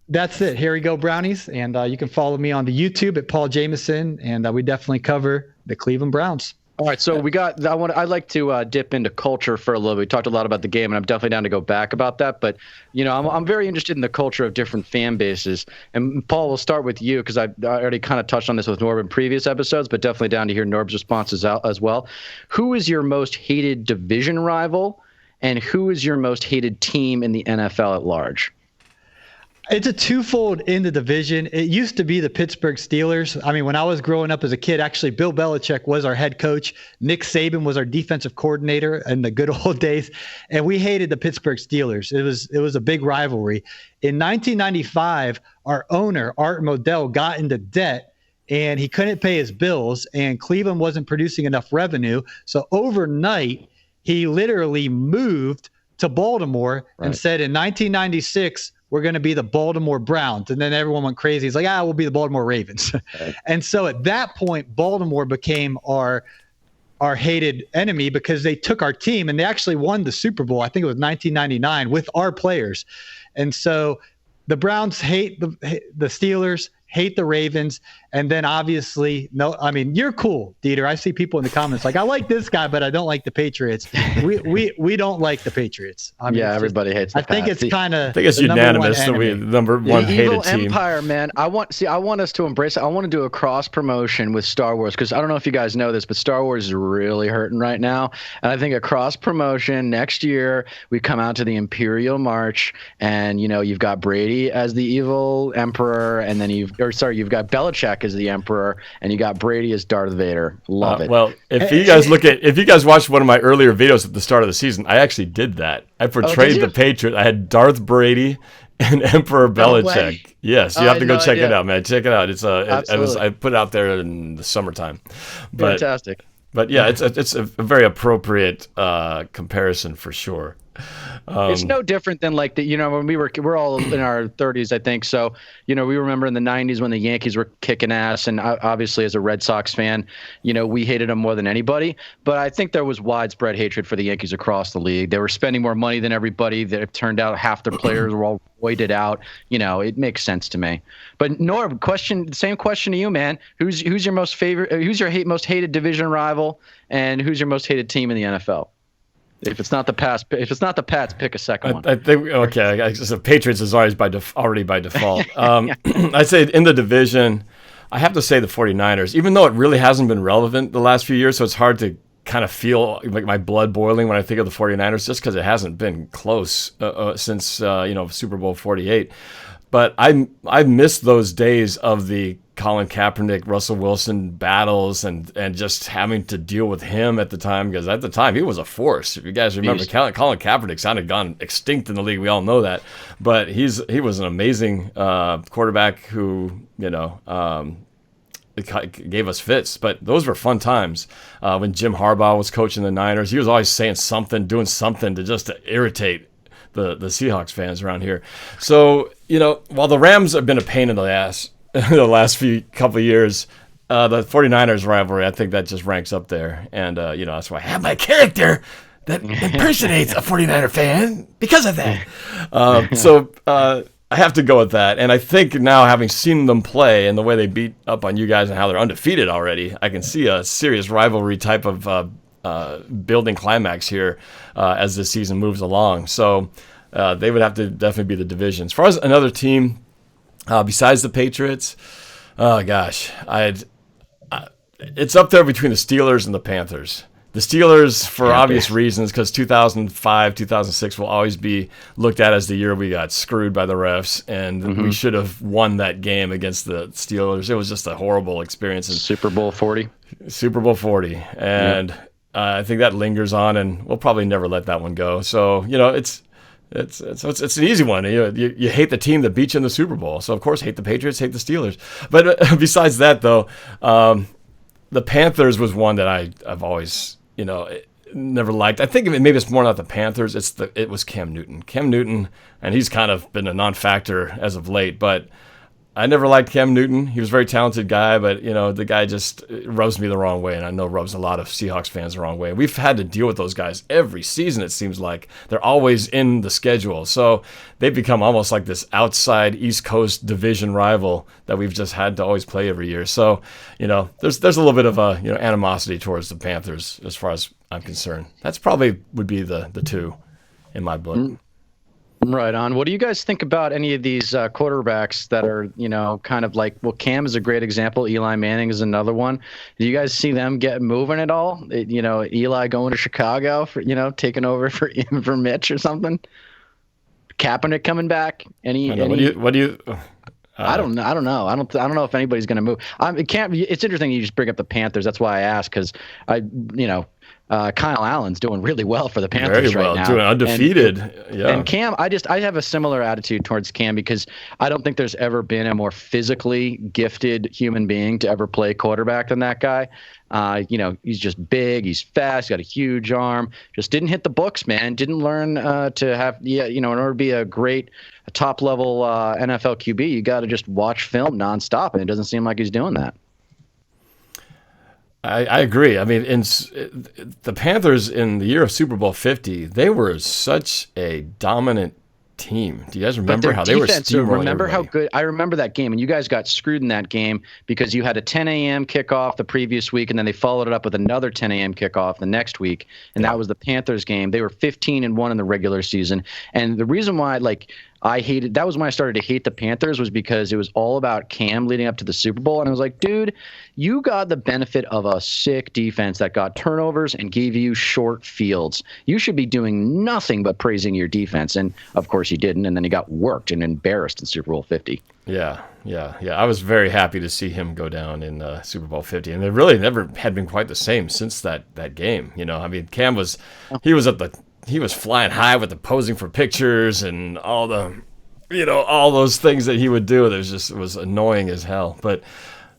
that's it. Here we go, Brownies, and you can follow me on the YouTube at Paul Jamison, and we definitely cover the Cleveland Browns. All right, so I'd like to dip into culture for a little bit. We talked a lot about the game, and I'm definitely down to go back about that. But I'm very interested in the culture of different fan bases. And Paul, we'll start with you because I already kind of touched on this with Norb in previous episodes, but definitely down to hear Norb's responses out as well. Who is your most hated division rival, and who is your most hated team in the NFL at large? It's a twofold in the division. It used to be the Pittsburgh Steelers. I mean, when I was growing up as a kid, actually, Bill Belichick was our head coach. Nick Saban was our defensive coordinator in the good old days. And we hated the Pittsburgh Steelers. It was a big rivalry. In 1995, our owner, Art Modell, got into debt, and he couldn't pay his bills, and Cleveland wasn't producing enough revenue. So overnight, he literally moved to Baltimore and said in 1996, we're going to be the Baltimore Browns. And then everyone went crazy. It's like, we'll be the Baltimore Ravens. Right. And so at that point, Baltimore became our hated enemy because they took our team and they actually won the Super Bowl. I think it was 1999 with our players. And so the Browns hate the Steelers, hate the Ravens, and then obviously, you're cool, Deter. I see people in the comments like, I like this guy, but I don't like the Patriots. We don't like the Patriots. Everybody hates the Pats. I think it's unanimous that we number one hated team. Empire, man. I want us to embrace it. I want to do a cross promotion with Star Wars because I don't know if you guys know this, but Star Wars is really hurting right now. And I think a cross promotion next year, we come out to the Imperial March, and you've got Brady as the evil emperor, and then you've got Belichick as the emperor, and you got Brady as Darth Vader. Love it. Well, if you guys watched one of my earlier videos at the start of the season, I actually did that. I portrayed the Patriot. I had Darth Brady and Emperor Belichick. Yes, you have to go check it out, man. Check it out. It's I put it out there in the summertime. Fantastic. But yeah, it's a very appropriate comparison for sure. It's no different than when we're all in our 30s, I think. So, we remember in the 90s when the Yankees were kicking ass, and obviously as a Red Sox fan, we hated them more than anybody. But I think there was widespread hatred for the Yankees across the league. They were spending more money than everybody. That it turned out half their players were all voided out. It makes sense to me. But Norb, same question to you, man. Who's your most most hated division rival, and who's your most hated team in the NFL? If it's not the Pats, pick a second one. I think so Patriots is always already by default. I'd say in the division, I have to say the 49ers, even though it really hasn't been relevant the last few years, so it's hard to kind of feel like my blood boiling when I think of the 49ers, just because it hasn't been close since Super Bowl 48. But I miss those days of the Colin Kaepernick, Russell Wilson battles and just having to deal with him at the time, because at the time he was a force. If you guys remember, Colin Kaepernick sounded gone extinct in the league. We all know that, but he was an amazing quarterback who gave us fits. But those were fun times when Jim Harbaugh was coaching the Niners. He was always saying something, doing something to irritate the Seahawks fans around here. So while the Rams have been a pain in the ass the last couple of years, the 49ers rivalry, I think that just ranks up there. And, that's why I have my character that impersonates a 49er fan because of that. So I have to go with that. And I think now, having seen them play and the way they beat up on you guys and how they're undefeated already, I can see a serious rivalry type of building climax here as the season moves along. So they would have to definitely be the division. As far as another team, besides the Patriots, it's up there between the Steelers and the Panthers. The Steelers, for obvious reasons, because 2005, 2006 will always be looked at as the year we got screwed by the refs, and we should have won that game against the Steelers. It was just a horrible experience. Super Bowl 40. And I think that lingers on, and we'll probably never let that one go. So, it's an easy one. You hate the team that beat you in the Super Bowl. So, of course, hate the Patriots, hate the Steelers. But besides that, though, the Panthers was one that I've always, never liked. I think maybe it's more not the Panthers. It was Cam Newton. Cam Newton, and he's kind of been a non-factor as of late, but I never liked Cam Newton. He was a very talented guy, but, the guy just rubs me the wrong way, and I know rubs a lot of Seahawks fans the wrong way. We've had to deal with those guys every season, it seems like. They're always in the schedule. So they've become almost like this outside East Coast division rival that we've just had to always play every year. So, there's a little bit of animosity towards the Panthers as far as I'm concerned. That's probably would be the two in my book. Right on. What do you guys think about any of these quarterbacks that are, kind of like, Cam is a great example. Eli Manning is another one. Do you guys see them get moving at all? Eli going to Chicago for, taking over for Mitch or something. Kaepernick coming back. What do you? I don't know. I don't know if anybody's going to move. It's interesting you just bring up the Panthers. That's why I asked, because Kyle Allen's doing really well for the Panthers Very well, right now. doing undefeated. And Cam, I have a similar attitude towards Cam because I don't think there's ever been a more physically gifted human being to ever play quarterback than that guy. He's just big, he's fast, got a huge arm. Just didn't hit the books, man. Didn't learn to have, in order to be a top level NFL QB, you got to just watch film nonstop, and it doesn't seem like he's doing that. I agree. I mean, the Panthers in the year of Super Bowl 50, they were such a dominant team. Do you guys remember how they were steamrolling Remember everybody? how good? I remember that game, and you guys got screwed in that game because you had a 10 a.m. kickoff the previous week, and then they followed it up with another 10 a.m. kickoff the next week, and that was the Panthers game. They were 15-1 in the regular season, and the reason why, that was when I started to hate the Panthers, was because it was all about Cam leading up to the Super Bowl. And I was like, dude, you got the benefit of a sick defense that got turnovers and gave you short fields. You should be doing nothing but praising your defense. And of course he didn't. And then he got worked and embarrassed in Super Bowl 50. Yeah. I was very happy to see him go down in Super Bowl 50. And it really never had been quite the same since that game. I mean, Cam was flying high with the posing for pictures and all those things that he would do. It was annoying as hell. But,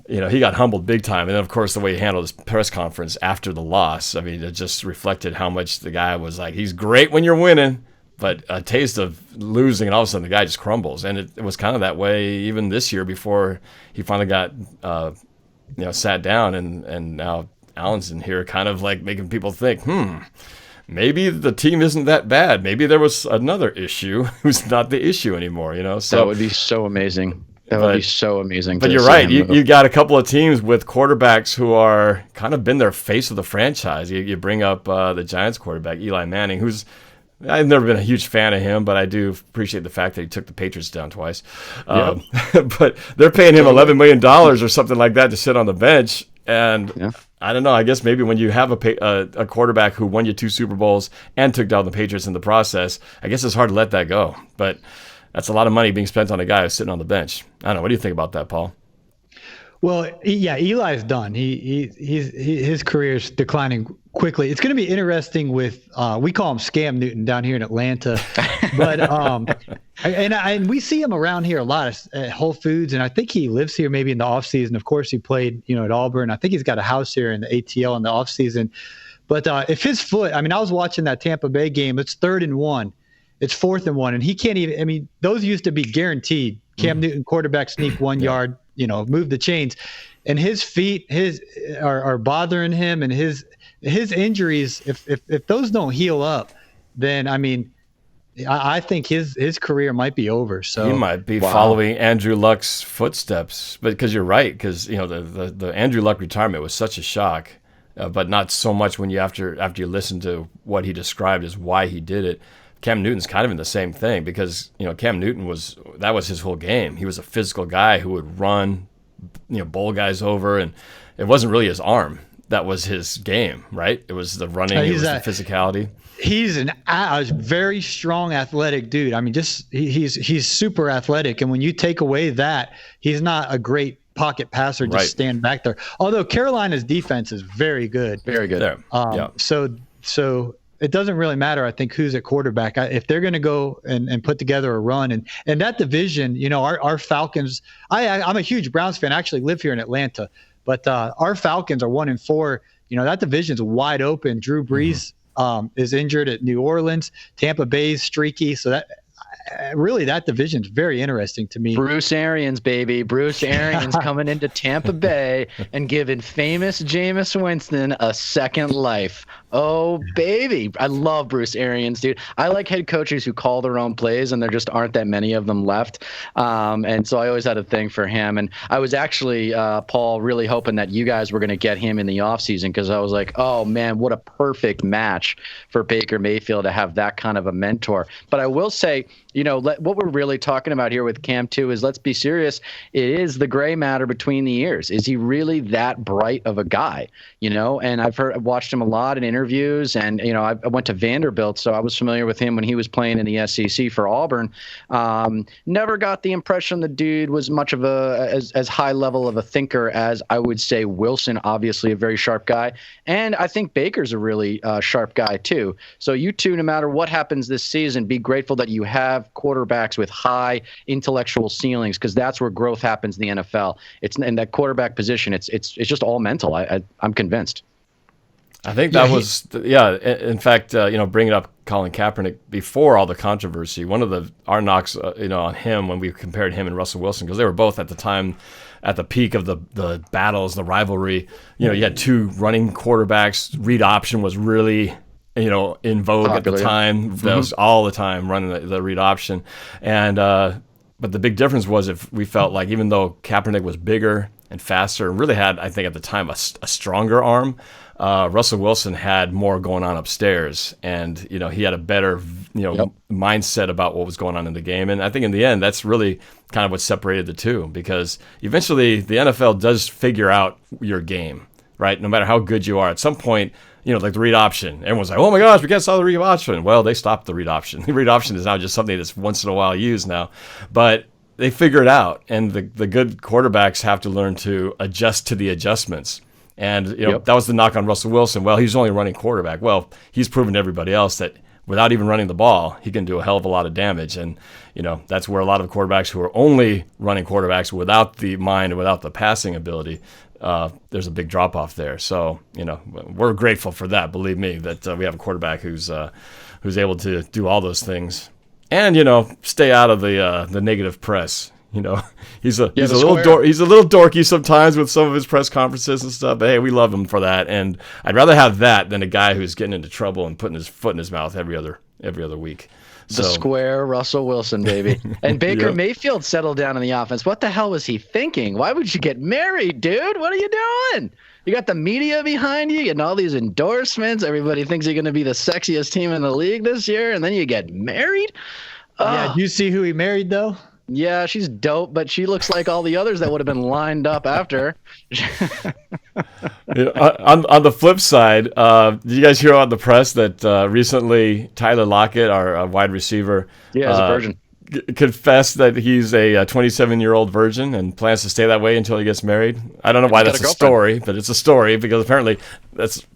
he got humbled big time. And then, of course, the way he handled his press conference after the loss, I mean, it just reflected how much the guy was like, he's great when you're winning, but a taste of losing, and all of a sudden the guy just crumbles. And it was kind of that way even this year before he finally got, sat down. And now Allen's in here kind of like making people think, maybe the team isn't that bad. Maybe there was another issue who's not the issue anymore, So that would be so amazing. Would be so amazing. But you're right. You got a couple of teams with quarterbacks who are kind of been their face of the franchise. You bring up the Giants quarterback, Eli Manning, I've never been a huge fan of him, but I do appreciate the fact that he took the Patriots down twice. But they're paying him $11 million or something like that to sit on the bench. And I don't know. I guess maybe when you have a quarterback who won you 2 Super Bowls and took down the Patriots in the process, I guess it's hard to let that go. But that's a lot of money being spent on a guy who's sitting on the bench. I don't know. What do you think about that, Paul? Well, Eli's done. His career's declining quickly. It's going to be interesting with we call him Scam Newton down here in Atlanta, but and we see him around here a lot at Whole Foods, and I think he lives here maybe in the off season. Of course, he played at Auburn. I think he's got a house here in the ATL in the off season. But if his foot, I was watching that Tampa Bay game. It's 3rd and 1. It's 4th and 1, and he can't even. Those used to be guaranteed. Cam Newton quarterback sneak 1 yard. Move the chains, and his feet are bothering him, and his injuries. If those don't heal up, then I think his career might be over. So he might be following Andrew Luck's footsteps, but because you're right, because the Andrew Luck retirement was such a shock, but not so much when after you listen to what he described as why he did it. Cam Newton's kind of in the same thing because, Cam Newton was his whole game. He was a physical guy who would run, bowl guys over, and it wasn't really his arm that was his game, right? It was the running, it was the physicality. He's a very strong, athletic dude. He's super athletic, and when you take away that, he's not a great pocket passer. Just stand back there. Although Carolina's defense is very good, very good. So it doesn't really matter, I think, who's at quarterback. If they're going to go and put together a run, and that division, our Falcons. I'm a huge Browns fan. I actually live here in Atlanta, but our Falcons are 1-4. That division's wide open. Drew Brees is injured at New Orleans. Tampa Bay's streaky, so that division's very interesting to me. Bruce Arians, baby. Bruce Arians coming into Tampa Bay and giving famous Jameis Winston a second life. Oh, baby. I love Bruce Arians, dude. I like head coaches who call their own plays, and there just aren't that many of them left. And so I always had a thing for him. And I was actually, Paul, really hoping that you guys were going to get him in the offseason because I was like, oh, man, what a perfect match for Baker Mayfield to have that kind of a mentor. But I will say, what we're really talking about here with Cam too is, let's be serious. It is the gray matter between the ears. Is he really that bright of a guy? And I've watched him a lot in interviews, and I went to Vanderbilt, so I was familiar with him when he was playing in the SEC for Auburn. Never got the impression the dude was much of as high level of a thinker as I would say Wilson. Obviously, a very sharp guy, and I think Baker's a really sharp guy too. So you two, no matter what happens this season, be grateful that you have quarterbacks with high intellectual ceilings, because that's where growth happens in the NFL. It's in that quarterback position. It's just all mental. I'm convinced. I think that was, in fact, bringing up Colin Kaepernick before all the controversy, one of our knocks, on him when we compared him and Russell Wilson, because they were both at the time at the peak of the battles, the rivalry. You had two running quarterbacks. Read option was really in vogue at the time. That was all the time running the read option. And but the big difference was, if we felt like, even though Kaepernick was bigger and faster, and really had, I think at the time, a stronger arm, Russell Wilson had more going on upstairs, and he had a better mindset about what was going on in the game. And I think in the end, that's really kind of what separated the two, because eventually the NFL does figure out your game, right? No matter how good you are, at some point, like the read option, everyone's like, oh my gosh, we can't stop the read option. Well, they stopped the read option. The read option is now just something that's once in a while used now, but they figure it out. And the good quarterbacks have to learn to adjust to the adjustments. And that was the knock on Russell Wilson. Well, he's only running quarterback. Well, he's proven to everybody else that without even running the ball, he can do a hell of a lot of damage. And that's where a lot of quarterbacks who are only running quarterbacks without the mind and without the passing ability, there's a big drop off there. So we're grateful for that. Believe me, that we have a quarterback who's able to do all those things, and stay out of the negative press. He's a little dorky sometimes with some of his press conferences and stuff. But hey, we love him for that, and I'd rather have that than a guy who's getting into trouble and putting his foot in his mouth every other week. The square Russell Wilson, baby. And Baker Mayfield settled down in the offense. What the hell was he thinking? Why would you get married, dude? What are you doing? You got the media behind you, getting all these endorsements. Everybody thinks you're going to be the sexiest team in the league this year, and then you get married? Yeah, do you see who he married, though? Yeah, she's dope, but she looks like all the others that would have been lined up after. On the flip side, did you guys hear about the press that recently Tyler Lockett, our wide receiver, is a virgin, confessed that he's a 27-year-old virgin and plans to stay that way until he gets married? I don't know why that's a story, but it's a story, because apparently that's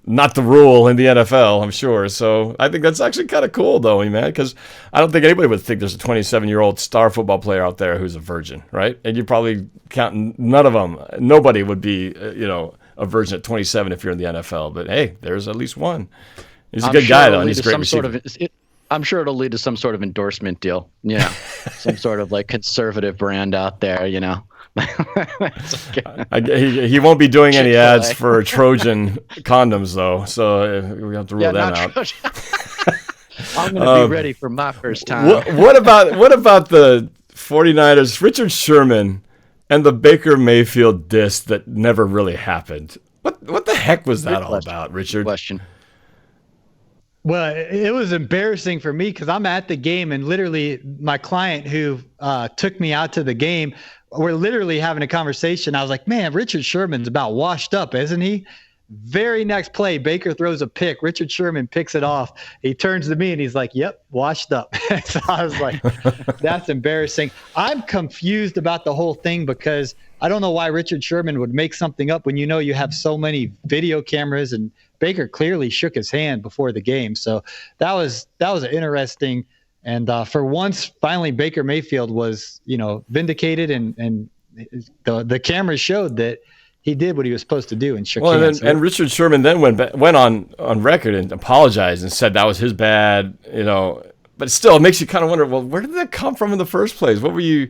not the rule in the NFL, I'm sure. So I think that's actually kind of cool, though, man, because I don't think anybody would think there's a 27-year-old star football player out there who's a virgin, right? And you probably count none of them. Nobody would be, a virgin at 27 if you're in the NFL. But hey, there's at least one. He's a good guy, though, and he's a great receiver. I'm sure it'll lead to some sort of endorsement deal. Yeah, some sort of conservative brand out there, He won't be doing any ads for Trojan condoms, though, so we have to rule them out. I'm going to be ready for my first time. What about the 49ers, Richard Sherman, and the Baker Mayfield diss that never really happened? What the heck was that all about, Richard? Question. Well, it was embarrassing for me because I'm at the game, and literally my client who took me out to the game, we're literally having a conversation. I was like, man, Richard Sherman's about washed up, isn't he? Very next play, Baker throws a pick. Richard Sherman picks it off. He turns to me and he's like, yep, washed up. So I was like, that's embarrassing. I'm confused about the whole thing because I don't know why Richard Sherman would make something up when you have so many video cameras, and Baker clearly shook his hand before the game. So that was interesting. And for once, finally, Baker Mayfield was, vindicated, and the cameras showed that he did what he was supposed to do and shook hands. And Richard Sherman then went on record and apologized and said that was his bad, But still, it makes you kind of wonder, well, where did that come from in the first place? What were you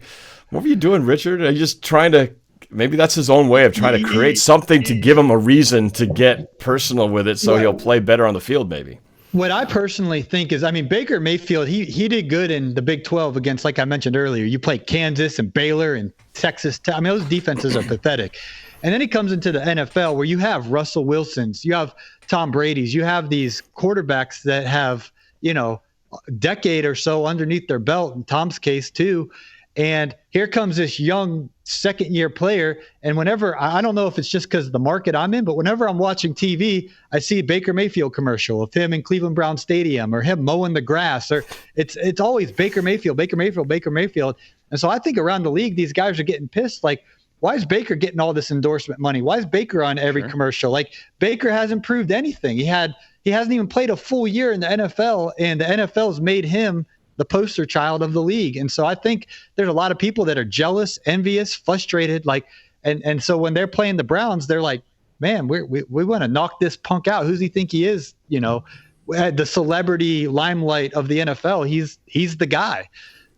doing, Richard? Are you just trying to? Maybe that's his own way of trying to create something to give him a reason to get personal with it, so he'll play better on the field, maybe. What I personally think is, Baker Mayfield, he did good in the Big 12 against, like I mentioned earlier, you play Kansas and Baylor and Texas. Those defenses are pathetic. And then he comes into the NFL where you have Russell Wilsons, you have Tom Brady's, you have these quarterbacks that have, decade or so underneath their belt, in Tom's case too. And here comes this young second-year player. And whenever, I don't know if it's just because of the market I'm in, but whenever I'm watching TV, I see a Baker Mayfield commercial of him in Cleveland Brown Stadium or him mowing the grass. Or it's always Baker Mayfield, Baker Mayfield, Baker Mayfield. And so I think around the league, these guys are getting pissed. Like, why is Baker getting all this endorsement money? Why is Baker on every commercial? Like, Baker hasn't proved anything. He hasn't even played a full year in the NFL, and the NFL's made him the poster child of the league. And so I think there's a lot of people that are jealous, envious, frustrated. Like, and so when they're playing the Browns, they're like, man, we want to knock this punk out. Who's he think he is? You know, the celebrity limelight of the NFL. He's the guy.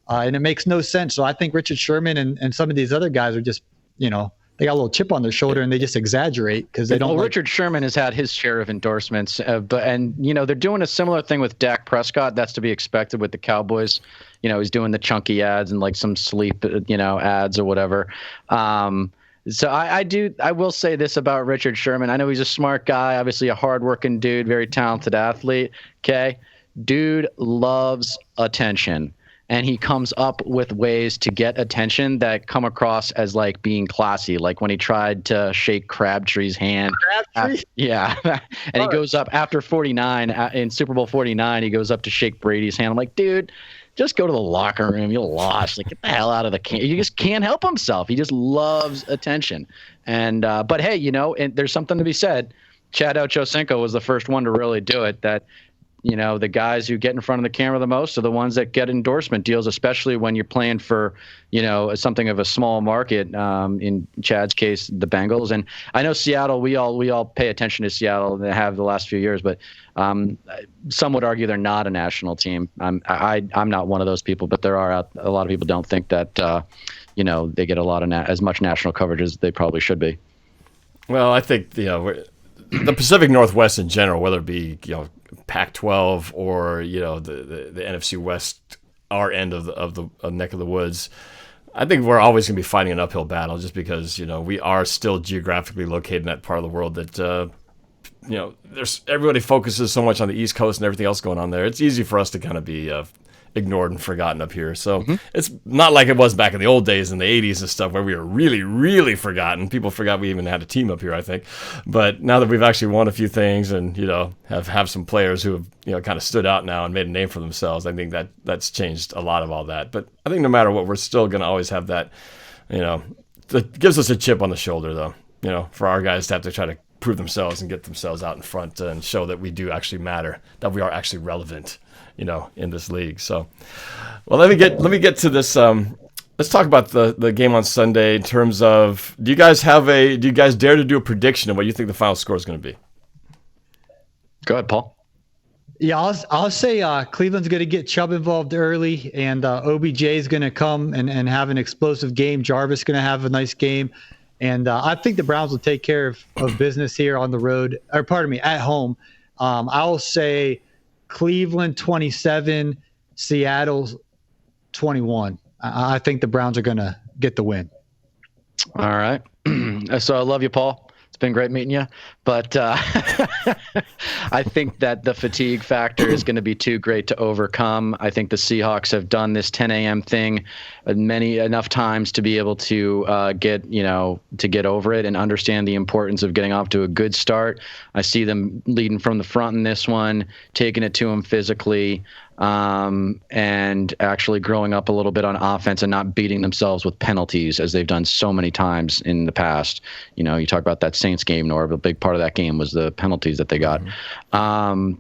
And it makes no sense. So I think Richard Sherman and some of these other guys are just, you know, they got a little chip on their shoulder and they just exaggerate because they don't. Well, Richard Sherman has had his share of endorsements, and you know they're doing a similar thing with Dak Prescott. That's to be expected with the Cowboys. You know, he's doing the chunky ads and like some sleep, you know, ads or whatever. So I will say this about Richard Sherman. I know he's a smart guy, obviously a hardworking dude, very talented athlete. Okay, dude loves attention. And he comes up with ways to get attention that come across as like being classy. Like when he tried to shake Crabtree's hand. Yeah. And he goes up after 49 in Super Bowl 49. He goes up to shake Brady's hand. I'm like, dude, just go to the locker room. You're lost. Like, get the hell out of the camp. He just can't help himself. He just loves attention. And but hey, you know, and there's something to be said. Chad Ochocinco was the first one to really do it. That, you know, the guys who get in front of the camera the most are the ones that get endorsement deals, especially when you're playing for, you know, something of a small market. In Chad's case, the Bengals. And I know Seattle, we all pay attention to Seattle and have the last few years, but some would argue they're not a national team. I'm not one of those people, but there are a lot of people don't think that, you know, they get a lot of as much national coverage as they probably should be. Well, I think, you know, the Pacific Northwest in general, whether it be, you know, Pac-12 or, you know, the NFC West, our end of the neck of the woods, I think we're always going to be fighting an uphill battle just because, you know, we are still geographically located in that part of the world that, you know, everybody focuses so much on the East Coast and everything else going on there. It's easy for us to kind of be ignored and forgotten up here. So it's not like it was back in the old days in the 80s and stuff where we were really, really forgotten. People forgot we even had a team up here, I think. But now that we've actually won a few things and, you know, have some players who have, you know, kind of stood out now and made a name for themselves, I think that's changed a lot of all that. But I think no matter what, we're still going to always have that, you know, that gives us a chip on the shoulder, though, you know, for our guys to have to try to prove themselves and get themselves out in front and show that we do actually matter, that we are actually relevant, you know, in this league. So, well, let me get to this. Let's talk about the game on Sunday in terms of, do you guys dare to do a prediction of what you think the final score is going to be? Go ahead, Paul. Yeah, I'll say Cleveland's going to get Chubb involved early, and OBJ is going to come and have an explosive game. Jarvis going to have a nice game. And I think the Browns will take care of business here on the road, or pardon me, at home. I'll say Cleveland 27, Seattle 21. I think the Browns are going to get the win. All right. So I love you, Paul. It's been great meeting you. But I think that the fatigue factor is going to be too great to overcome. I think the Seahawks have done this 10 a.m. thing enough times to be able to get over it and understand the importance of getting off to a good start. I see them leading from the front in this one, taking it to them physically, and actually growing up a little bit on offense and not beating themselves with penalties as they've done so many times in the past. You know, you talk about that Saints game, Norb, a big part of that game was the penalties that they got.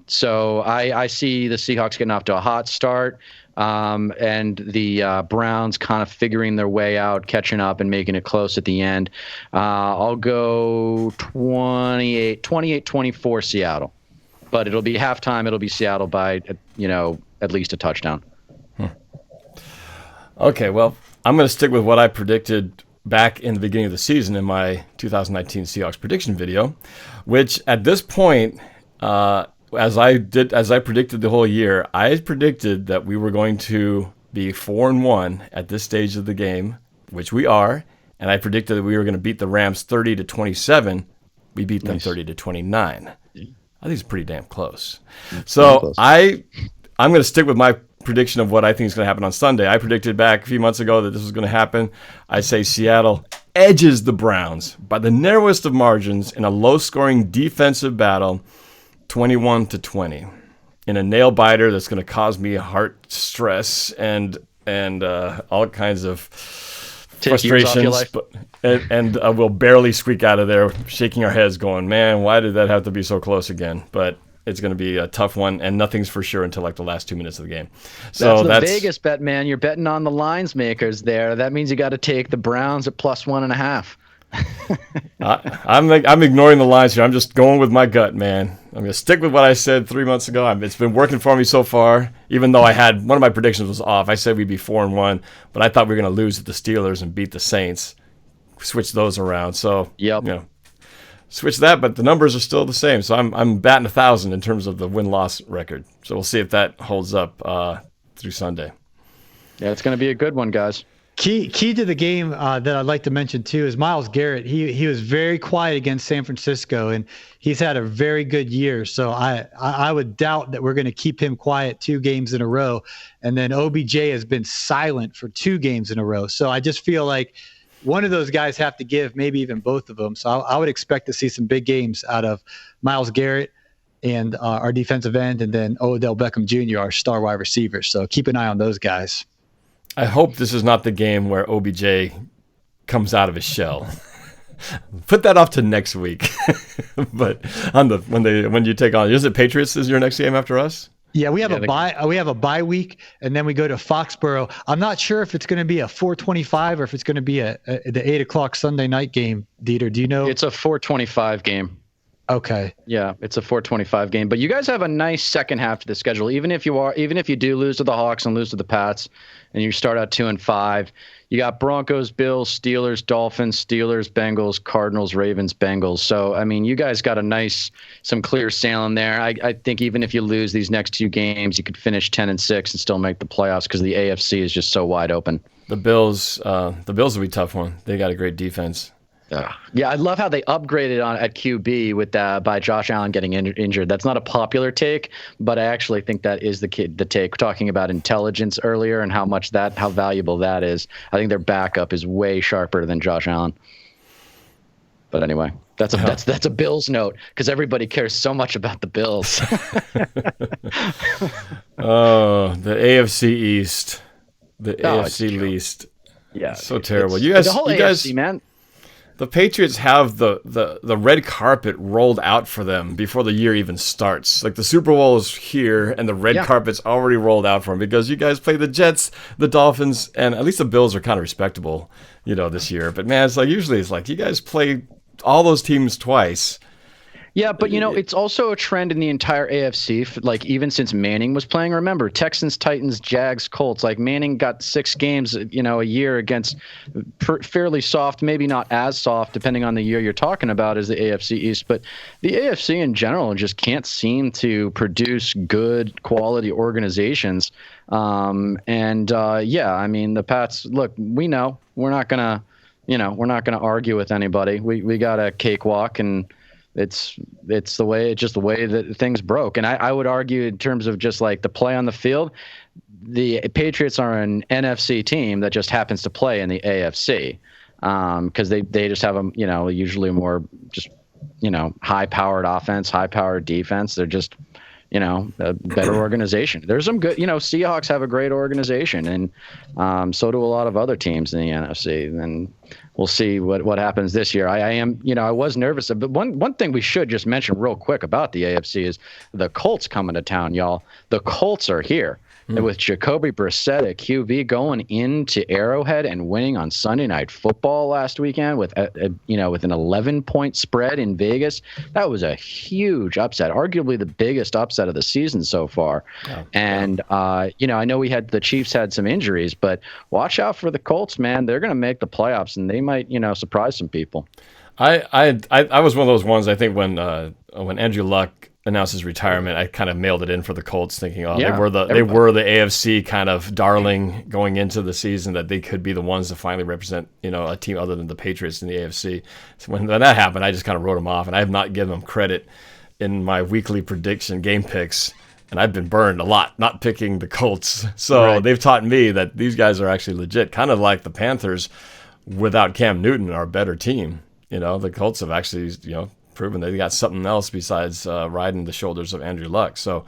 So I see the Seahawks getting off to a hot start, and the Browns kind of figuring their way out, catching up and making it close at the end. I'll go 28-24 Seattle. But it'll be halftime. It'll be Seattle by, you know, at least a touchdown. Okay, well, I'm going to stick with what I predicted back in the beginning of the season in my 2019 Seahawks prediction video, which at this point, as I predicted the whole year, I predicted that we were going to be 4-1 at this stage of the game, which we are, and I predicted that we were going to beat the Rams 30-27. We beat them 30-29. I think it's pretty damn close. So I I'm going to stick with my prediction of what I think is going to happen on Sunday. I predicted back a few months ago that this was going to happen. I say Seattle edges the Browns by the narrowest of margins in a low-scoring defensive battle, 21-20, in a nail-biter that's going to cause me heart stress and all kinds of frustrations. And we'll barely squeak out of there, shaking our heads, going, "Man, why did that have to be so close again?" But it's going to be a tough one, and nothing's for sure until like the last 2 minutes of the game. So that's the Vegas bet, man. You're betting on the lines makers there. That means you got to take the Browns at +1.5. I'm ignoring the lines here. I'm just going with my gut, man. I'm going to stick with what I said 3 months ago. It's been working for me so far, even though I had one of my predictions was off. I said we'd be 4-1, but I thought we were going to lose to the Steelers and beat the Saints. Switch those around. So, switch that, but the numbers are still the same. So I'm batting 1,000 in terms of the win-loss record. So we'll see if that holds up through Sunday. Yeah, it's going to be a good one, guys. Key to the game that I'd like to mention too is Myles Garrett. He was very quiet against San Francisco, and he's had a very good year. So I would doubt that we're going to keep him quiet 2 games in a row. And then OBJ has been silent for 2 games in a row. So I just feel like one of those guys have to give, maybe even both of them. So I would expect to see some big games out of Myles Garrett and our defensive end, and then Odell Beckham Jr., our star wide receiver. So keep an eye on those guys. I hope this is not the game where OBJ comes out of his shell. Put that off to next week. But when you take on, is it Patriots is your next game after us? Yeah, we have a bye. We have a bye week, and then we go to Foxborough. I'm not sure if it's going to be a 4:25 or if it's going to be the 8:00 Sunday night game. Dieter, do you know? It's a 4:25 game. Okay. Yeah, it's a 4:25 game. But you guys have a nice second half to the schedule. Even if you do lose to the Hawks and lose to the Pats, and you start out 2-5, you got Broncos, Bills, Steelers, Dolphins, Steelers, Bengals, Cardinals, Ravens, Bengals. So I mean, you guys got some clear sailing there. I think even if you lose these next 2 games, you could finish 10-6 and still make the playoffs because the AFC is just so wide open. The Bills will be a tough one. They got a great defense. Yeah, I love how they upgraded at QB with by Josh Allen getting injured. That's not a popular take, but I actually think that is the take. Talking about intelligence earlier and how valuable that is. I think their backup is way sharper than Josh Allen. But anyway, that's a Bills note because everybody cares so much about the Bills. Oh, the AFC East, the AFC least. Yeah, so terrible. You guys, AFC, man. The Patriots have the red carpet rolled out for them before the year even starts. Like the Super Bowl is here, and the red carpet's already rolled out for them because you guys play the Jets, the Dolphins, and at least the Bills are kind of respectable, this year. But man, usually it's like you guys play all those teams twice. Yeah, but it's also a trend in the entire AFC. Like even since Manning was playing, remember Texans, Titans, Jags, Colts. Like Manning got 6 games, a year against fairly soft, maybe not as soft, depending on the year you're talking about, as the AFC East. But the AFC in general just can't seem to produce good quality organizations. I mean the Pats. Look, we know we're not gonna argue with anybody. We got a cakewalk and. It's just the way that things broke. And I would argue in terms of just like the play on the field, the Patriots are an NFC team that just happens to play in the AFC because they just have usually more just, high-powered offense, high-powered defense. They're just, a better organization. There's some good, Seahawks have a great organization, and so do a lot of other teams in the NFC. And we'll see what happens this year. I was nervous, but one thing we should just mention real quick about the AFC is the Colts coming to town, y'all. The Colts are here. And with Jacoby Brissett at QB going into Arrowhead and winning on Sunday Night Football last weekend with with an 11-point spread in Vegas, that was a huge upset, arguably the biggest upset of the season so far. I know the Chiefs had some injuries, but watch out for the Colts, man. They're going to make the playoffs, and they might surprise some people. I was one of those ones. I think when Andrew Luck announced his retirement, I kind of mailed it in for the Colts, thinking, they were the AFC kind of darling going into the season, that they could be the ones to finally represent a team other than the Patriots in the AFC. So when that happened, I just kind of wrote them off, and I have not given them credit in my weekly prediction game picks And I've been burned a lot not picking the Colts. So they've taught me that these guys are actually legit, kind of like the Panthers without Cam Newton are a better team. The Colts have actually, proven they got something else besides riding the shoulders of Andrew Luck. So,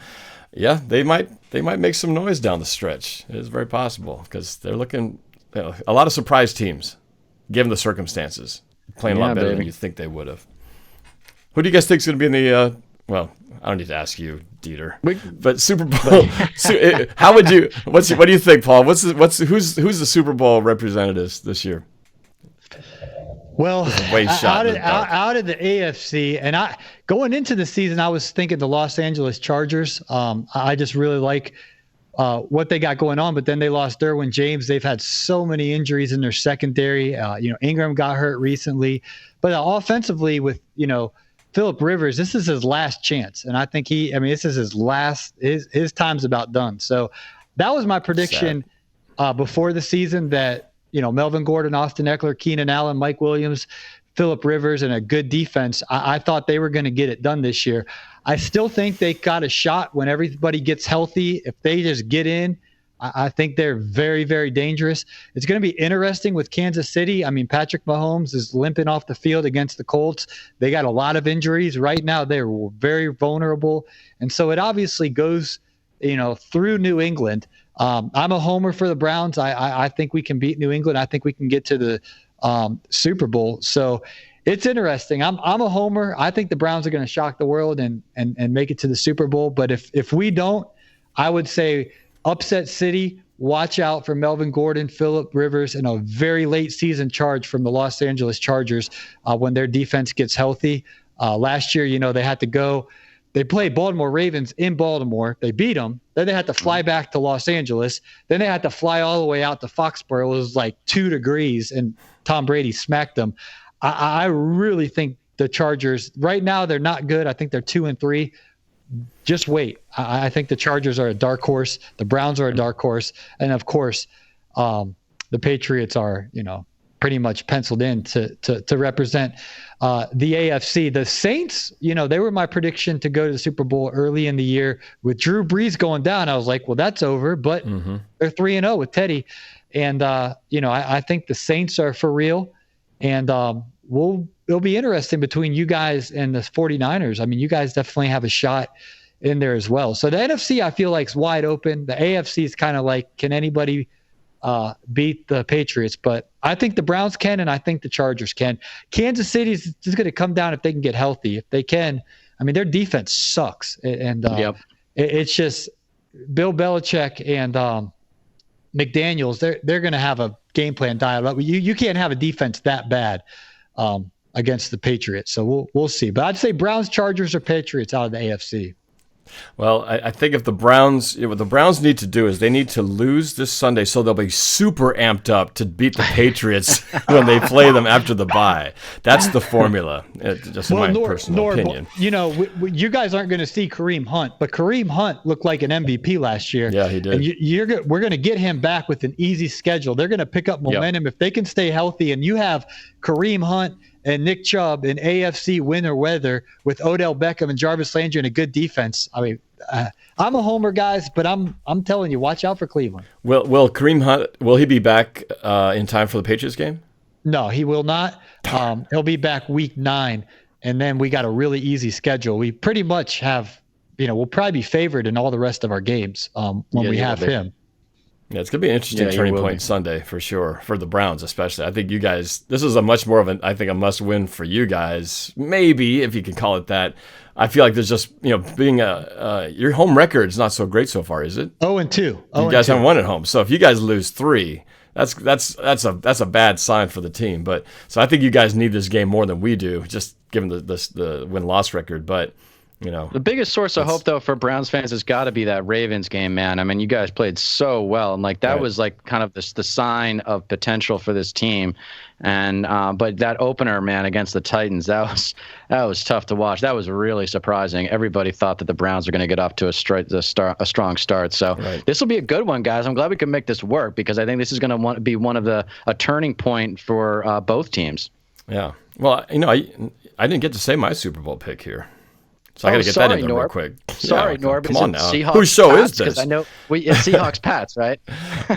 yeah, they might make some noise down the stretch. It is very possible because they're looking a lot of surprise teams, given the circumstances, playing a lot better than you think they would have. Who do you guys think is going to be in the? Well, I don't need to ask you, Deter. But Super Bowl. How would you? What do you think, Paul? Who's the Super Bowl representatives this year? Well, out of the AFC, and going into the season, I was thinking the Los Angeles Chargers. I just really like what they got going on, but then they lost Derwin James. They've had so many injuries in their secondary. Ingram got hurt recently, but offensively with Phillip Rivers, this is his last chance, and I think this is his last. His time's about done. So that was my prediction before the season that. Melvin Gordon, Austin Eckler, Keenan Allen, Mike Williams, Phillip Rivers, and a good defense. I thought they were going to get it done this year. I still think they got a shot when everybody gets healthy. If they just get in, I think they're very, very dangerous. It's going to be interesting with Kansas City. Patrick Mahomes is limping off the field against the Colts. They got a lot of injuries. Right now, they're very vulnerable. And so it obviously goes, through New England. I'm a homer for the Browns. I think we can beat New England. I think we can get to the Super Bowl. So it's interesting. I'm a homer. I think the Browns are going to shock the world and make it to the Super Bowl. But if we don't, I would say upset city. Watch out for Melvin Gordon, Phillip Rivers, and a very late season charge from the Los Angeles Chargers when their defense gets healthy. Last year, they had to go. They played Baltimore Ravens in Baltimore. They beat them. Then they had to fly back to Los Angeles. Then they had to fly all the way out to Foxborough. It was like 2 degrees, and Tom Brady smacked them. I really think the Chargers, right now, they're not good. I think they're 2-3. Just wait. I think the Chargers are a dark horse. The Browns are a dark horse. And, of course, the Patriots are, pretty much penciled in to represent the AFC. The Saints, they were my prediction to go to the Super Bowl early in the year. With Drew Brees going down, I was like, well, that's over. But they're 3-0 with Teddy. And, I think the Saints are for real. And it'll be interesting between you guys and the 49ers. You guys definitely have a shot in there as well. So the NFC, I feel like, is wide open. The AFC is kind of like, can anybody beat the Patriots? But I think the Browns can, and I think the Chargers can. Kansas City is just going to come down if they can get healthy. If they can, their defense sucks, and it's just Bill Belichick and McDaniels. They're going to have a game plan dialed up. You can't have a defense that bad against the Patriots. So we'll see. But I'd say Browns, Chargers, or Patriots out of the AFC. Well, I think if the Browns, what the Browns need to do is they need to lose this Sunday so they'll be super amped up to beat the Patriots when they play them after the bye. That's the formula, just in my personal opinion. You guys aren't going to see Kareem Hunt, but Kareem Hunt looked like an MVP last year. Yeah, he did. And we're going to get him back with an easy schedule. They're going to pick up momentum if they can stay healthy, and you have Kareem Hunt and Nick Chubb in AFC winter weather with Odell Beckham and Jarvis Landry and a good defense. I'm a homer, guys, but I'm telling you, watch out for Cleveland. Will Kareem Hunt, will he be back in time for the Patriots game? No, he will not. He'll be back week 9, and then we got a really easy schedule. We pretty much have, we'll probably be favored in all the rest of our games when we have him. Yeah, it's going to be an interesting turning point Sunday for sure, for the Browns especially. I think you guys, this is a much more of a must-win for you guys, maybe, if you can call it that. I feel like there's just, being your home record is not so great so far, is it? 0-2. You guys haven't won at home. So if you guys lose 3, that's a bad sign for the team. But so I think you guys need this game more than we do, just given the win-loss record. But the biggest source of hope, though, for Browns fans has got to be that Ravens game, man. You guys played so well, and that was kind of the sign of potential for this team. And but that opener, man, against the Titans, that was tough to watch. That was really surprising. Everybody thought that the Browns were going to get off to a strong start. So this will be a good one, guys. I'm glad we can make this work because I think this is going to be one of a turning point for both teams. Yeah. Well, I didn't get to say my Super Bowl pick here. So I got to get that in there real Norb. quick. Sorry, yeah, Norb. Come on now. Seahawks Whose show Pats? is this? Because I know it's Seahawks Pats, right?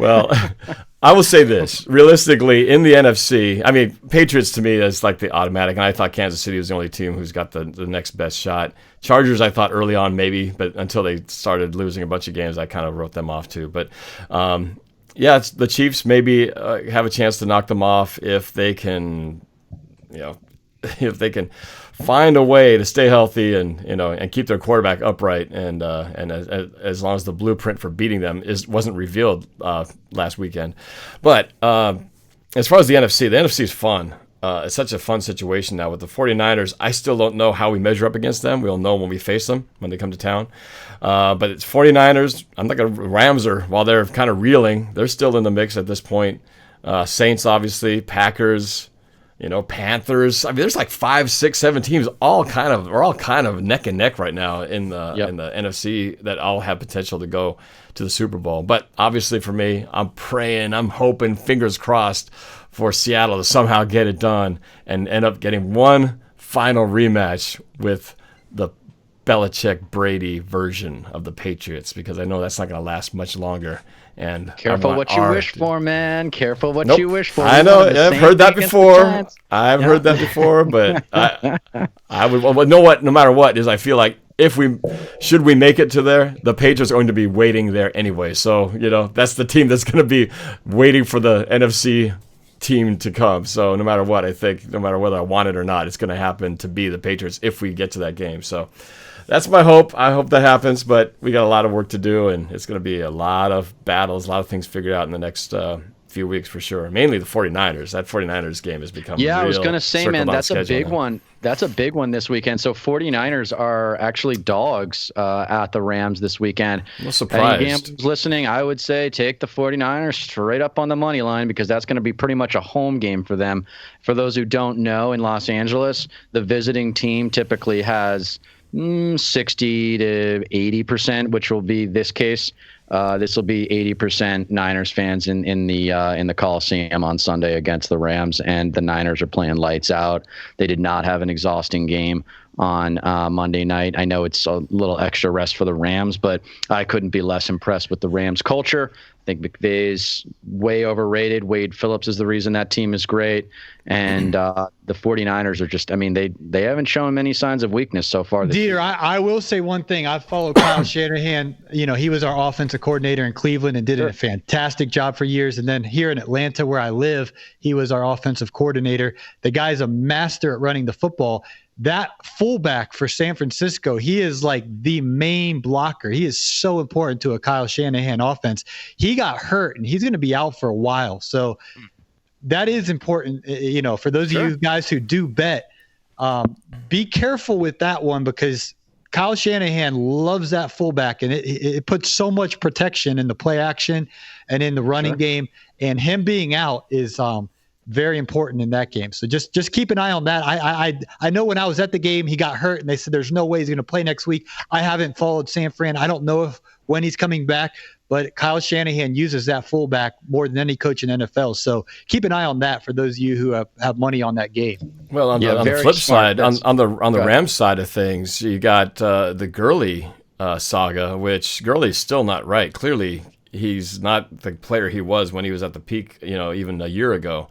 Well, I will say this. Realistically, in the NFC, I mean, Patriots to me is like the automatic, and I thought Kansas City was the only team who's got the next best shot. Chargers, I thought early on maybe, but until they started losing a bunch of games, I kind of wrote them off too. But yeah, it's the Chiefs maybe have a chance to knock them off if they can, if they can find a way to stay healthy and keep their quarterback upright, and as long as the blueprint for beating them wasn't revealed last weekend. But as far as the NFC is fun. It's such a fun situation now with the 49ers. I still don't know how we measure up against them. We'll know when we face them, when they come to town. But it's 49ers. I'm not going to Rams while they're kind of reeling, they're still in the mix at this point. Saints, obviously, Packers, Panthers. I mean, there's like 5, 6, 7 teams we're all kind of neck and neck right now in the NFC that all have potential to go to the Super Bowl. But obviously for me, I'm praying, I'm hoping, fingers crossed for Seattle to somehow get it done and end up getting one final rematch with the Belichick-Brady version of the Patriots, because I know that's not going to last much longer. And careful what you wish for, man. Careful what you wish for. I know. I've heard that before. I've heard that before, but I would know what. No matter what, I feel like should we make it to there, the Patriots are going to be waiting there anyway. So that's the team that's going to be waiting for the NFC team to come. So no matter what, I think no matter whether I want it or not, it's going to happen to be the Patriots if we get to that game. So that's my hope. I hope that happens, but we got a lot of work to do, and it's going to be a lot of battles, a lot of things figured out in the next few weeks for sure. Mainly the 49ers. That 49ers game has become I was going to say, man, that's a big now. one. That's a big one this weekend. So 49ers are actually dogs at the Rams this weekend. I'm surprised. Any gamblers listening, I would say take the 49ers straight up on the money line, because that's going to be pretty much a home game for them. For those who don't know, in Los Angeles, the visiting team typically has 60 to 80%, which will be this case. This will be 80% Niners fans in the Coliseum on Sunday against the Rams, and the Niners are playing lights out. They did not have an exhausting game on Monday night. I know it's a little extra rest for the Rams, but I couldn't be less impressed with the Rams culture. I think McVay's way overrated. Wade Phillips is the reason that team is great. And the 49ers are just, I mean, they haven't shown many signs of weakness so far this year. Deter, I will say one thing. I've followed Kyle Shanahan. He was our offensive coordinator in Cleveland and did a fantastic job for years. And then here in Atlanta, where I live, he was our offensive coordinator. The guy's a master at running the football. That fullback for San Francisco, he is like the main blocker. He is so important to a Kyle Shanahan offense. He got hurt, and he's going to be out for a while. So that is important, for those of you guys who do bet, be careful with that one, because Kyle Shanahan loves that fullback, and it puts so much protection in the play action and in the running game, and him being out is very important in that game. So just keep an eye on that. I know when I was at the game, he got hurt, and they said there's no way he's going to play next week. I haven't followed San Fran. I don't know when he's coming back, but Kyle Shanahan uses that fullback more than any coach in NFL. So keep an eye on that for those of you who have money on that game. Well, on the flip side, on the Rams side of things, you got the Gurley saga, which Gurley's still not right. Clearly, he's not the player he was when he was at the peak, even a year ago.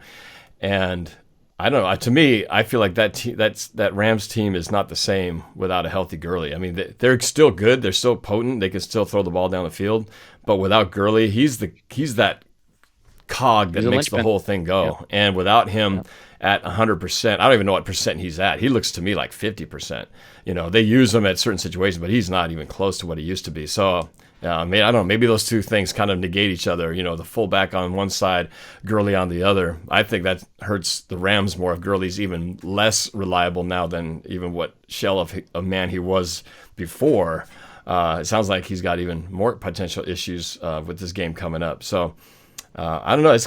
And I don't know. To me, I feel like that Rams team is not the same without a healthy Gurley. I mean, they're still good. They're still potent. They can still throw the ball down the field. But without Gurley, he's that cog that makes the whole thing go. Yep. And without him at 100%, I don't even know what percent he's at. He looks to me like 50%. They use him at certain situations, but he's not even close to what he used to be. So, I don't know. Maybe those two things kind of negate each other. The fullback on one side, Gurley on the other. I think that hurts the Rams more if Gurley's even less reliable now than even what shell of a man he was before. It sounds like he's got even more potential issues with this game coming up. So I don't know. It's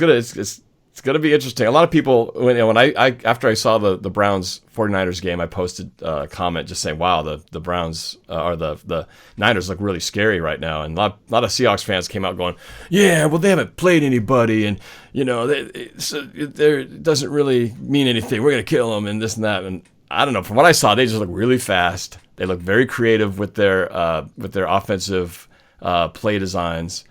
gonna be interesting. A lot of people, when I after I saw the Browns 49ers game, I posted a comment just saying, "Wow, the Browns or the Niners look really scary right now." And a lot of Seahawks fans came out going, "Yeah, well, they haven't played anybody, and it doesn't really mean anything. We're gonna kill them and this and that." And I don't know. From what I saw, they just look really fast. They look very creative with their offensive play designs,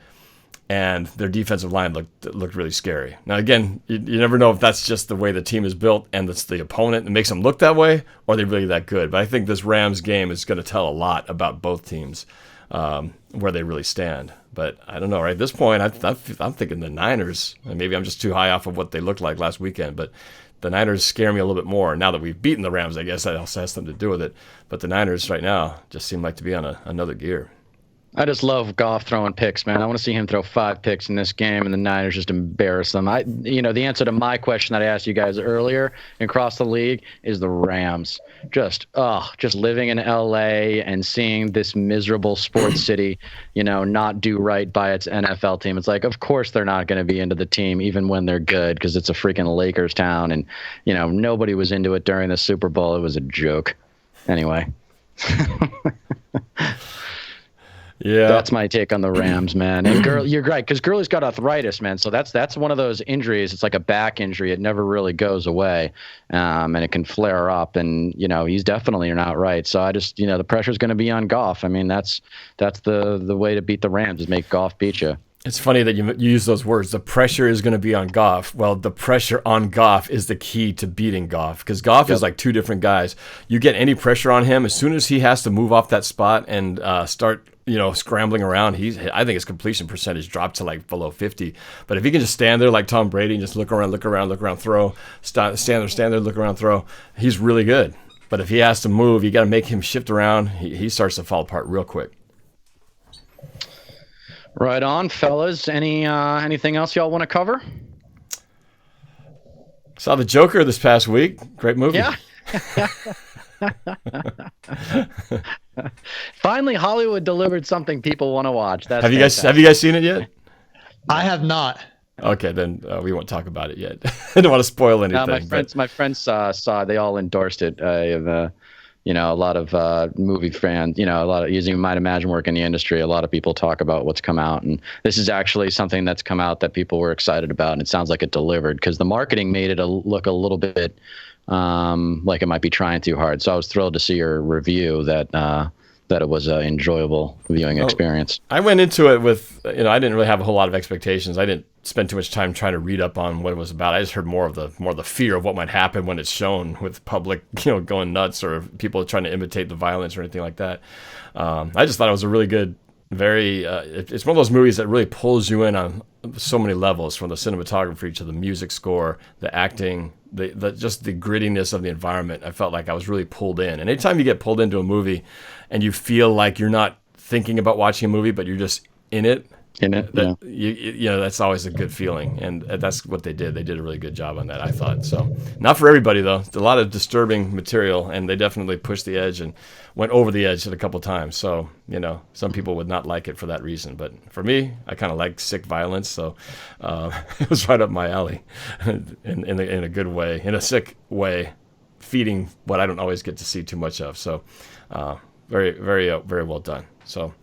and their defensive line looked really scary. Now, again, you never know if that's just the way the team is built and it's the opponent that makes them look that way, or they're really that good. But I think this Rams game is going to tell a lot about both teams, where they really stand. But I don't know. Right at this point, I'm thinking the Niners. And maybe I'm just too high off of what they looked like last weekend, but the Niners scare me a little bit more. Now that we've beaten the Rams, I guess that also has something to do with it. But the Niners right now just seem like to be on another gear. I just love Goff throwing picks, man. I want to see him throw 5 picks in this game, and the Niners just embarrass them. The answer to my question that I asked you guys earlier across the league is the Rams. Just living in LA and seeing this miserable sports city, not do right by its NFL team. It's like, of course they're not going to be into the team even when they're good, because it's a freaking Lakers town, and nobody was into it during the Super Bowl. It was a joke. Anyway. Yeah, that's my take on the Rams, man. And you're right, because Gurley's got arthritis, man. So that's one of those injuries. It's like a back injury. It never really goes away, and it can flare up. And he's definitely not right. So I just the pressure's going to be on Goff. I mean, that's the way to beat the Rams, is make Goff beat you. It's funny that you use those words. The pressure is going to be on Goff. Well, the pressure on Goff is the key to beating Goff, because Goff is like two different guys. You get any pressure on him, as soon as he has to move off that spot and start scrambling around, I think his completion percentage dropped to like below 50. But if he can just stand there like Tom Brady and just look around, throw, stand there, look around, throw, he's really good. But if he has to move, you got to make him shift around. He starts to fall apart real quick. Right on, fellas. Anything else y'all want to cover? Saw The Joker this past week. Great movie. Yeah. Finally, Hollywood delivered something people want to watch. Have you guys seen it yet? I have not. Okay, then we won't talk about it yet. I don't want to spoil anything. My friends saw. They all endorsed it. A lot of movie fans. A lot of, as you might imagine, work in the industry. A lot of people talk about what's come out, and this is actually something that's come out that people were excited about, and it sounds like it delivered, because the marketing made it look a little bit like it might be trying too hard. So I was thrilled to see your review that it was an enjoyable viewing experience. I went into it with, I didn't really have a whole lot of expectations. I didn't spend too much time trying to read up on what it was about. I just heard more of the fear of what might happen when it's shown, with public, going nuts, or people trying to imitate the violence or anything like that. I just thought it was a really good, it's one of those movies that really pulls you in on so many levels, from the cinematography to the music score, the acting, just the grittiness of the environment. I felt like I was really pulled in. And anytime you get pulled into a movie and you feel like you're not thinking about watching a movie, but you're just in it, that's always a good feeling. And that's what they did. They did a really good job on that, I thought. So, not for everybody, though. It's a lot of disturbing material, and they definitely pushed the edge and went over the edge a couple times. So, some people would not like it for that reason. But for me, I kind of like sick violence, so it was right up my alley in a good way, in a sick way, feeding what I don't always get to see too much of. So, very, very, very well done. So,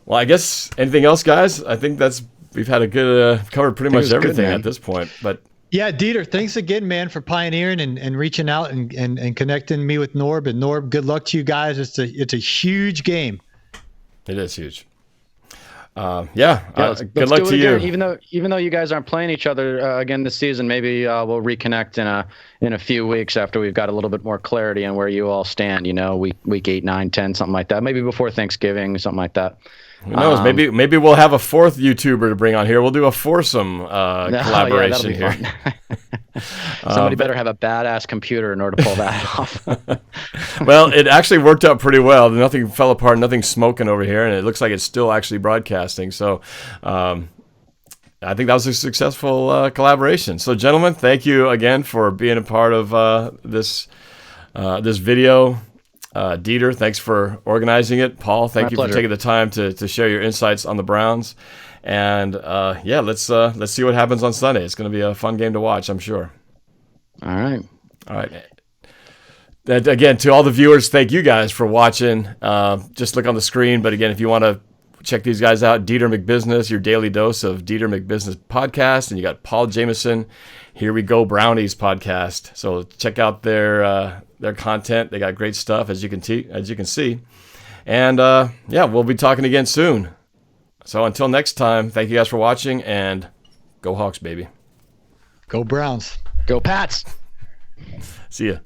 well, I guess anything else, guys? I think we've had a good covered pretty much everything at this point. But yeah, Deter, thanks again, man, for pioneering and reaching out and connecting me with Norb. And Norb, good luck to you guys. It's a huge game. It is huge. Good luck to you. Even though you guys aren't playing each other again this season, maybe we'll reconnect in a few weeks after we've got a little bit more clarity on where you all stand. Week 8, 9, 10, something like that. Maybe before Thanksgiving, something like that. Who knows? Maybe we'll have a fourth YouTuber to bring on here. We'll do a foursome collaboration here. Somebody better have a badass computer in order to pull that off. Well, it actually worked out pretty well. Nothing fell apart, nothing smoking over here, and it looks like it's still actually broadcasting. So I think that was a successful collaboration. So, gentlemen, thank you again for being a part of this video. Deter, thanks for organizing it. Paul, thank you for taking the time to share your insights on the Browns. And let's see what happens on Sunday. It's going to be a fun game to watch, I'm sure. All right. Again, to all the viewers, thank you guys for watching. Just look on the screen. But again, if you want to check these guys out. Deter McBizness, your daily dose of Deter McBizness podcast. And you got Paul Jamison, Here We Go Brownies podcast. So check out their content. They got great stuff, as you can see. And we'll be talking again soon. So until next time, thank you guys for watching, and go Hawks, baby. Go Browns. Go Pats. See ya.